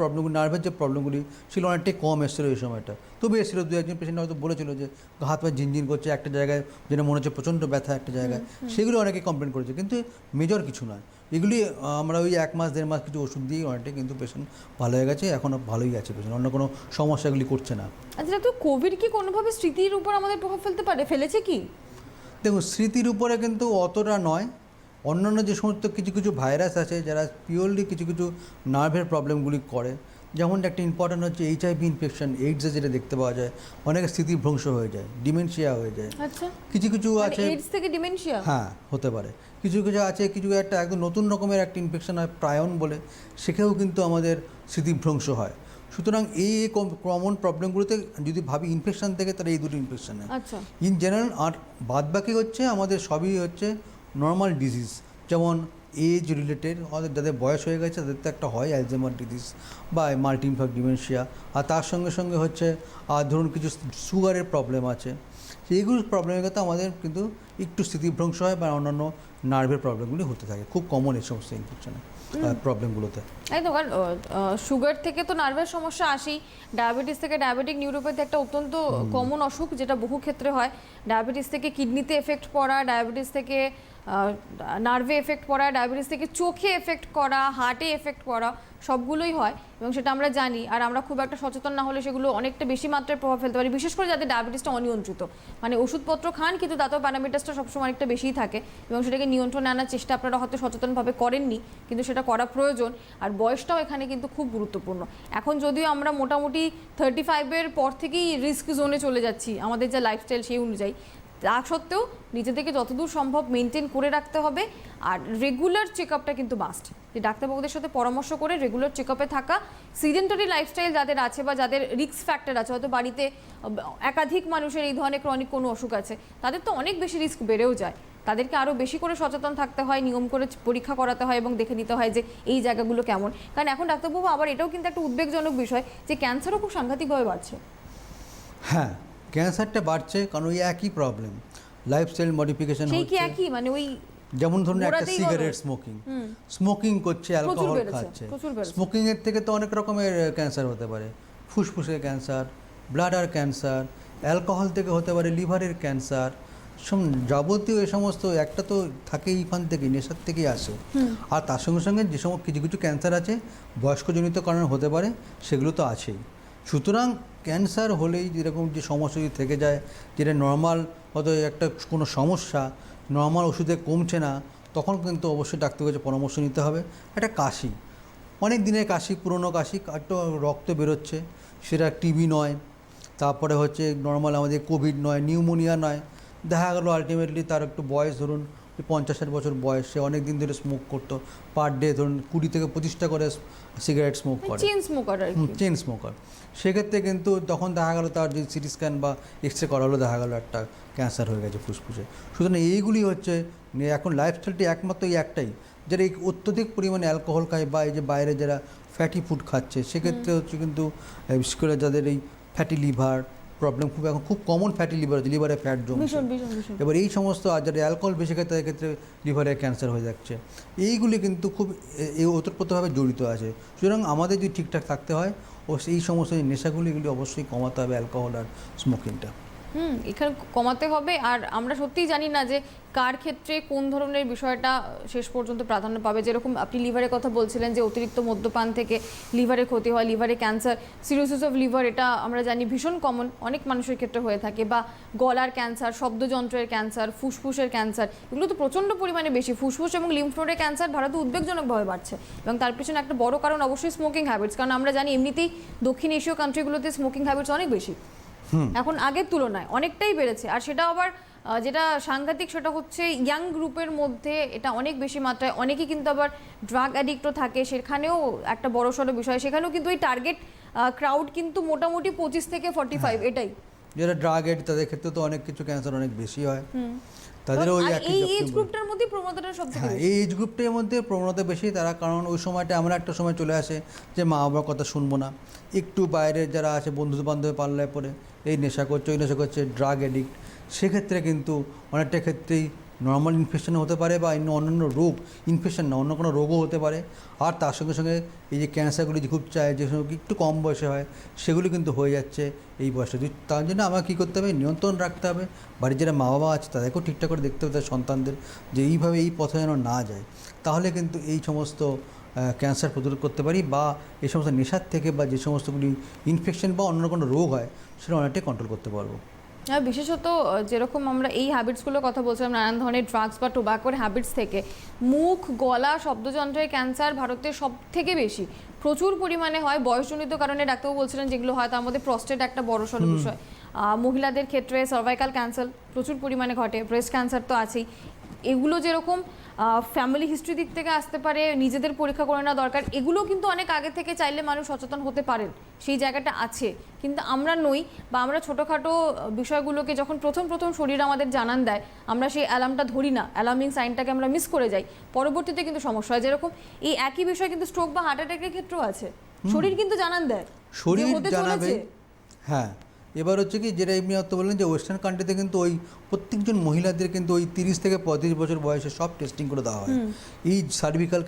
প্রবলেমগুলি ছিল অনেকটাই কম এসেছিলো এই সময়টা। তবে এসেছিলো 2-1 পেশেন্ট হয়তো বলেছিল যে হাত পা ঝিনঝিন করছে একটা জায়গায়, যেটা মনে হচ্ছে প্রচণ্ড ব্যথা একটা জায়গায়, সেগুলো অনেকে কমপ্লেন করেছে, কিন্তু মেজর কিছু নয়। এগুলি আমরা ওই 1 মাস 1.5 মাস কিছু ওষুধ দিয়ে অনেকটাই কিন্তু পেশেন্ট ভালো হয়ে গেছে, এখনও ভালোই আছে পেশেন্ট, অন্য কোনো সমস্যাগুলি করছে না। আচ্ছা, তো কোভিড কি কোনোভাবে স্মৃতির উপর আমাদের প্রভাব ফেলেছে কি? দেখুন, স্মৃতির উপরে কিন্তু অতটা নয়। অন্যান্য যে সমস্ত কিছু ভাইরাস আছে যারা পিওরলি কিছু নার্ভের প্রবলেমগুলি করে, যেমন একটা ইম্পর্টেন্ট হচ্ছে HIV ইনফেকশন, এইডসে যেটা দেখতে পাওয়া যায়, অনেকের স্মৃতিভ্রংশ হয়ে যায়, ডিমেনশিয়া হয়ে যায়। আচ্ছা, কিছু কিছু মানে আছে, এইডস থেকে ডিমেনশিয়া? হ্যাঁ হতে পারে। কিছু কিছু আছে, কিছু একটা একদম নতুন রকমের একটা ইনফেকশন হয় প্রায়ন বলে, সেখানেও কিন্তু আমাদের স্মৃতিভ্রংশ হয়। সুতরাং এই কমন প্রবলেমগুলোতে যদি ভাবি ইনফেকশন থেকে, তাহলে এই দুটো ইনফেকশনে আচ্ছা, ইন জেনারেল। আর বাদবাকি হচ্ছে আমাদের সবই হচ্ছে নর্মাল ডিজিজ, যেমন এজ রিলেটেড, আমাদের যাদের বয়স হয়ে গেছে তাদের তো একটা হয় অ্যালজাইমার ডিজিজ বা মাল্টিনফ্যাক্ট ডিমেনশিয়া, আর তার সঙ্গে সঙ্গে হচ্ছে আর ধরুন কিছু সুগারের প্রবলেম আছে, সেইগুলো প্রবলেমের ক্ষেত্রে আমাদের কিন্তু একটু স্মৃতিভ্রংশ হয় বা অন্যান্য নার্ভের প্রবলেমগুলি হতে থাকে, খুব কমন এই সমস্ত ইনফেকশনে প্রবলেমগুলোতে। একদম, কারণ সুগার থেকে তো নার্ভের সমস্যা আসেই, ডায়াবেটিস থেকে ডায়াবেটিক নিউরোপ্যাথি একটা অত্যন্ত কমন অসুখ যেটা বহু ক্ষেত্রে হয়। ডায়াবেটিস থেকে কিডনিতে এফেক্ট পড়া, ডায়াবেটিস থেকে নার্ভে এফেক্ট পড়া, ডায়াবেটিস থেকে চোখে এফেক্ট করা, হার্টে এফেক্ট পড়া, সবগুলোই হয় এবং সেটা আমরা জানি। আর আমরা খুব একটা সচেতন না হলে সেগুলো অনেকটা বেশি মাত্রায় প্রভাব ফেলতে পারে, বিশেষ করে যাদের ডায়াবেটিসটা অনিয়ন্ত্রিত, মানে ওষুধপত্র খান কিন্তু তাতেও প্যারামিটারসটা সবসময় অনেকটা বেশিই থাকে এবং সেটাকে নিয়ন্ত্রণে আনার চেষ্টা আপনারা হয়তো সচেতনভাবে করেননি, কিন্তু সেটা করা প্রয়োজন। আর বয়সটাও এখানে কিন্তু খুব গুরুত্বপূর্ণ। এখন যদিও আমরা মোটামুটি 35-এর পর থেকেই রিস্ক জোনে চলে যাচ্ছি আমাদের যা লাইফস্টাইল সেই অনুযায়ী, তা সত্ত্বেও নিজেদেরকে যতদূর সম্ভব মেনটেন করে রাখতে হবে। আর রেগুলার চেক আপটা কিন্তু মাস্ট, যে ডাক্তারবাবুদের সাথে পরামর্শ করে রেগুলার চেক আপে থাকা। সিডেন্টারি লাইফস্টাইল যাদের আছে বা যাদের রিস্ক ফ্যাক্টর আছে, হয়তো বাড়িতে একাধিক মানুষের এই ধরনের ক্রনিক কোনো অসুখ আছে, তাদের তো অনেক বেশি রিস্ক বেড়েও যায়। তাদেরকে আরও বেশি করে সচেতন থাকতে হয়, নিয়ম করে পরীক্ষা করাতে হয় এবং দেখে নিতে হয় যে এই জায়গাগুলো কেমন। কারণ এখন ডাক্তারবাবু আবার এটাও কিন্তু একটা উদ্বেগজনক বিষয় যে ক্যান্সারও খুব সাংঘাতিকভাবে বাড়ছে। হ্যাঁ, ক্যান্সারটা বাড়ছে কারণ ওই একই প্রবলেম, লাইফস্টাইল মডিফিকেশন সেই কি হচ্ছে। একই, মানে ওই যেমন ধরুন একটা গোড়াতেই সিগারেট বলো। স্মোকিং করছে, অ্যালকোহল বেড়েছে, খাচ্ছে, প্রচুর বেড়েছে। স্মোকিংয়ের থেকে তো অনেক রকমের ক্যান্সার হতে পারে, ফুসফুসের ক্যান্সার, ব্লাডার ক্যান্সার, অ্যালকোহল থেকে হতে পারে লিভারের ক্যান্সার, যাবতীয় এই সমস্ত একটা তো থাকে এইখান থেকে, নেশার থেকেই আসে। আর তার সঙ্গে সঙ্গে যে সমস্ত কিছু কিছু ক্যান্সার আছে বয়স্কজনিত কারণে হতে পারে, সেগুলো তো আছেই। সুতরাং ক্যান্সার হলেই যেরকম যে সমস্যা যদি থেকে যায়, যেটা নর্মাল হয়তো একটা কোনো সমস্যা নর্মাল ওষুধে কমছে না, তখন কিন্তু অবশ্যই ডাক্তারের কাছে পরামর্শ নিতে হবে। একটা কাশি, অনেক দিনের কাশি, পুরনো কাশি, একটু রক্ত বেরোচ্ছে, সেটা টিবি নয়, তারপরে হচ্ছে নর্মাল আমাদের কোভিড নয়, নিউমোনিয়া নয়, দেখা গেলো আলটিমেটলি তার একটু বয়স ধরুন 50-60 বছর বয়স, সে অনেক দিন ধরে স্মোক করতো, পার ডে ধরুন 20 থেকে 25টা করে সিগারেট স্মোক করে, চেইন স্মোকার আর কি। Chain smoker. সেক্ষেত্রে কিন্তু তখন দেখা গেলো তার যে সিটি স্ক্যান বা এক্স রে করা হলো, দেখা গেলো একটা ক্যান্সার হয়ে গেছে ফুসফুসে। সুতরাং এইগুলি হচ্ছে এখন লাইফস্টাইলটি একমাত্র এই একটাই, যারা এই অত্যধিক পরিমাণে অ্যালকোহল খায় বা এই যে বাইরে যারা ফ্যাটি ফুড খাচ্ছে, সেক্ষেত্রে হচ্ছে কিন্তু বিশেষ করে যাদের এই ফ্যাটি লিভার প্রবলেম খুব এখন খুব কমন, ফ্যাটি লিভার আছে, লিভারে ফ্যাট জমছে। ভীষণ ভীষণ ভীষণ। এবার এই সমস্ত আর যারা অ্যালকোহল বেশি খায় তাদের ক্ষেত্রে লিভারে ক্যান্সার হয়ে যাচ্ছে, এইগুলি কিন্তু খুব ওতপ্রোতভাবে জড়িত আছে। সুতরাং আমাদের যদি ঠিকঠাক থাকতে হয় ও এই সমস্ত নেশাগুলি এগুলি অবশ্যই কমাতে হবে, অ্যালকোহল আর স্মোকিংটা। এখানে কমাতে হবে। আর আমরা সত্যিই জানি না যে কার ক্ষেত্রে কোন ধরনের বিষয়টা শেষ পর্যন্ত প্রাধান্য পাবে। যেরকম আপনি লিভারের কথা বলছিলেন যে অতিরিক্ত মদ্যপান থেকে লিভারে ক্ষতি হয়, লিভারে ক্যান্সার, সিরোসিস অফ লিভার, এটা আমরা জানি ভীষণ কমন, অনেক মানুষের ক্ষেত্রে হয়ে থাকে। বা গলার ক্যান্সার, শব্দযন্ত্রের ক্যান্সার, ফুসফুসের ক্যান্সার, এগুলো তো প্রচণ্ড পরিমাণে বেশি। ফুসফুস এবং লিম্ফ নোডের ক্যান্সার ভারতে উদ্বেগজনকভাবে বাড়ছে এবং তার পিছনে একটা বড় কারণ অবশ্যই স্মোকিং হ্যাবিটস। কারণ আমরা জানি এমনিতেই দক্ষিণ এশীয় কান্ট্রিগুলোতে স্মোকিং হ্যাবিটস অনেক বেশি, এখন আগের তুলনায় অনেকটাই বেড়েছে। আর সেটা আবার যেটা সাংঘাতিক সেটা হচ্ছে ইয়াং গ্রুপের মধ্যে এটা অনেক বেশি মাত্রায়। অনেকেই কিন্তু আবার ড্রাগ অ্যাডিক্টও থাকে, সেখানেও একটা বড়সড় বিষয়। সেখানেও কিন্তু ওই টার্গেট ক্রাউড কিন্তু মোটামুটি 25 থেকে 45, এটাই। যারা ড্রাগ এড তাদের ক্ষেত্রে তো অনেক কিছু ক্যান্সার অনেক বেশি হয়, তাদের ওই এই এজ গ্রুপটার মধ্যে প্রবণতাটা সবথেকে হ্যাঁ, এই এজ গ্রুপটার মধ্যে প্রবণতা বেশি। তারা কারণ ওই সময়টা আমরা একটা সময় চলে আসে যে মা বাবার কথা শুনবো না, একটু বাইরে যারা আছে বন্ধু বান্ধব পাল্লায় পড়ে এই নেশা করছে, ওই নেশা করছে, ড্রাগ এডিক্ট। সেক্ষেত্রে কিন্তু অনেকটা ক্ষেত্রেই নর্মাল ইনফেকশন হতে পারে বা অন্যান্য রোগ, ইনফেকশন না অন্য কোনো রোগও হতে পারে। আর তার সঙ্গে সঙ্গে এই যে ক্যান্সারগুলি যে খুব চায়, যে সময় একটু কম বয়সে হয়, সেগুলি কিন্তু হয়ে যাচ্ছে এই বয়সে। তার জন্য আমার কী করতে হবে, নিয়ন্ত্রণ রাখতে হবে। বাড়ির যারা মা বাবা আছে তাদেরকেও ঠিকঠাক করে দেখতে হবে তাদের সন্তানদের, যে এইভাবে এই পথে যেন না যায়। তাহলে কিন্তু এই সমস্ত ক্যান্সার প্রতিরোধ করতে পারি বা এই সমস্ত নেশার থেকে বা যে সমস্তগুলি ইনফেকশন বা অন্য কোনো রোগ হয় সেটা অনেকটাই কন্ট্রোল করতে পারবো। হ্যাঁ, বিশেষত যেরকম আমরা এই হ্যাবিটসগুলোর কথা বলছিলাম, নানান ধরনের ড্রাগস বা টোব্যাকোর হ্যাবিটস থেকে মুখ, গলা, শব্দযন্ত্রের ক্যান্সার ভারতে সব থেকে বেশি। প্রচুর পরিমাণে হয় বয়সজনিত কারণে, ডাক্তারবাবু বলছিলেন যেগুলো হয় তার মধ্যে প্রস্টেট একটা বড়সড় বিষয়। মহিলাদের ক্ষেত্রে সার্ভাইকাল ক্যান্সার প্রচুর পরিমাণে ঘটে, ব্রেস্ট ক্যান্সার তো আছেই। এগুলো যেরকম ফ্যামিলি হিস্ট্রি দিক থেকে আসতে পারে, নিজেদের পরীক্ষা করে নেওয়া দরকার, এগুলো কিন্তু অনেক আগে থেকে চাইলে মানুষ সচেতন হতে পারেন, সেই জায়গাটা আছে। কিন্তু আমরা নই, বা আমরা ছোটোখাটো বিষয়গুলোকে যখন প্রথম শরীর আমাদের জানান দেয়, আমরা সেই অ্যালার্মটা ধরি না, অ্যালার্মিং সাইনটাকে আমরা মিস করে যাই, পরবর্তীতে কিন্তু সমস্যা হয়। যেরকম এই একই বিষয় কিন্তু স্ট্রোক বা হার্ট অ্যাটাকের ক্ষেত্রেও আছে, শরীর কিন্তু জানান দেয়, শরীর যে হতে জানাবে। চলেছে। হ্যাঁ, এবার হচ্ছে কি, যেটা এমনি অর্থ বললেন যে ওয়েস্টার্ন কান্ট্রিতে কিন্তু ওই প্রত্যেকজন মহিলাদের কিন্তু ওই 30 থেকে 35 বছর বয়সে সব টেস্টিং করে দেওয়া হয়, এই সার্ভিক্যাল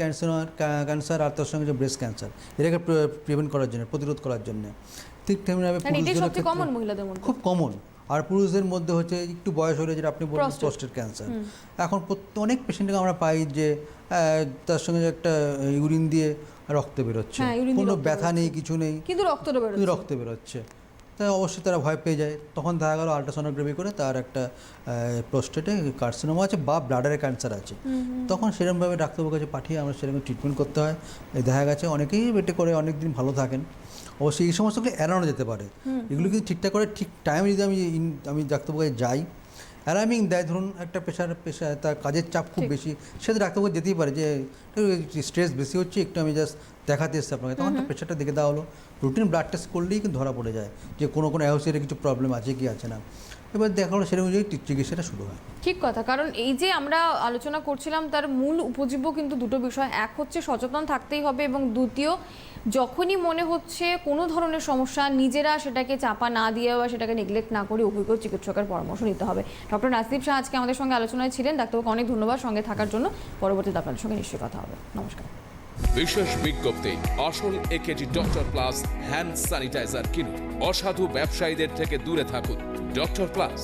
ক্যান্সার আর তার সঙ্গে যে ব্রেস্ট ক্যান্সার, এটাকে প্রিভেন্ট করার জন্য, প্রতিরোধ করার জন্য। ঠিক তেমনিভাবে সবচেয়ে কমন মহিলাদের মধ্যে, খুব কমন। আর পুরুষদের মধ্যে হচ্ছে একটু বয়স হলে, যেটা আপনি বললেন প্রস্টেট ক্যান্সার, এখন অনেক পেশেন্টকে আমরা পাই যে তার সঙ্গে একটা ইউরিন দিয়ে রক্ত বেরোচ্ছে, কোনো ব্যথা নেই, কিছু নেই, কিন্তু রক্ত বেরোচ্ছে। তাই অবশ্যই তারা ভয় পেয়ে যায়। তখন দেখা গেল আল্ট্রাসোনোগ্রাফি করে তার একটা প্রোস্টেটে কার্সিনোমা আছে বা ব্লাডারে ক্যান্সার আছে, তখন সেরকমভাবে ডাক্তারবাবুর কাছে পাঠিয়ে আমরা সেরকম ট্রিটমেন্ট করতে হয়। দেখা গেছে অনেকেই বেটে করে অনেক দিন ভালো থাকেন। অবশ্যই এই সমস্তগুলো এড়ানো যেতে পারে, এগুলো কিন্তু ঠিকঠাক করে ঠিক টাইমে যদি আমি ডাক্তারবাবুর কাছে যাই, অ্যালার্মিং দেয়, ধরুন একটা পেশার তার কাজের চাপ খুব বেশি, সে তো ডাক্তারবাবু যেতেই পারে যে স্ট্রেস বেশি হচ্ছে, একটু আমি জাস্ট দেখাতে এসছি আপনাকে, তখন তো প্রেশারটা দেখে দেওয়া হলো। রুটিন ব্লাড টেস্ট করলেই কিন্তু ধরা পড়ে যায় যে কোনো অ্যাসোসিয়েটেড কিছু প্রবলেম আছে কি আছে না, এবার দেখা হলো সেরকম অনুযায়ী চিকিৎসাটা শুরু হয়। ঠিক কথা। কারণ এই যে আমরা আলোচনা করছিলাম, তার মূল উপজীব্য কিন্তু দুটো বিষয়, এক হচ্ছে সচেতন থাকতেই হবে, এবং দ্বিতীয়, যখনই মনে হচ্ছে কোনো ধরনের সমস্যা, নিজেরা সেটাকে চাপা না দিয়ে বা সেটাকে নেগলেক্ট না করে অভিজ্ঞ চিকিৎসকের পরামর্শ নিতে হবে। ডক্টর নাসদীপ শাহ আজকে আমাদের সঙ্গে আলোচনায় ছিলেন। ডাক্তারবাবুকে অনেক ধন্যবাদ সঙ্গে থাকার জন্য। পরবর্তীতে আপনাদের সঙ্গে নিশ্চয়ই কথা হবে। নমস্কার। বিশেষ বিজ্ঞপ্তি, আসল AKG doctor plus hand sanitizer কিনুন। অসাধু ব্যবসায়ীদের থেকে দূরে থাকুন। Doctor plus,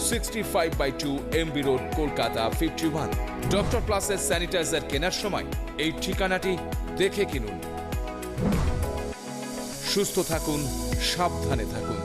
65/2 MB road, Kolkata 51। Doctor প্লাসের স্যানিটাইজার কেনার সময় এই ঠিকানাটি দেখে কিনুন। সুস্থ থাকুন, সাবধানে থাকুন।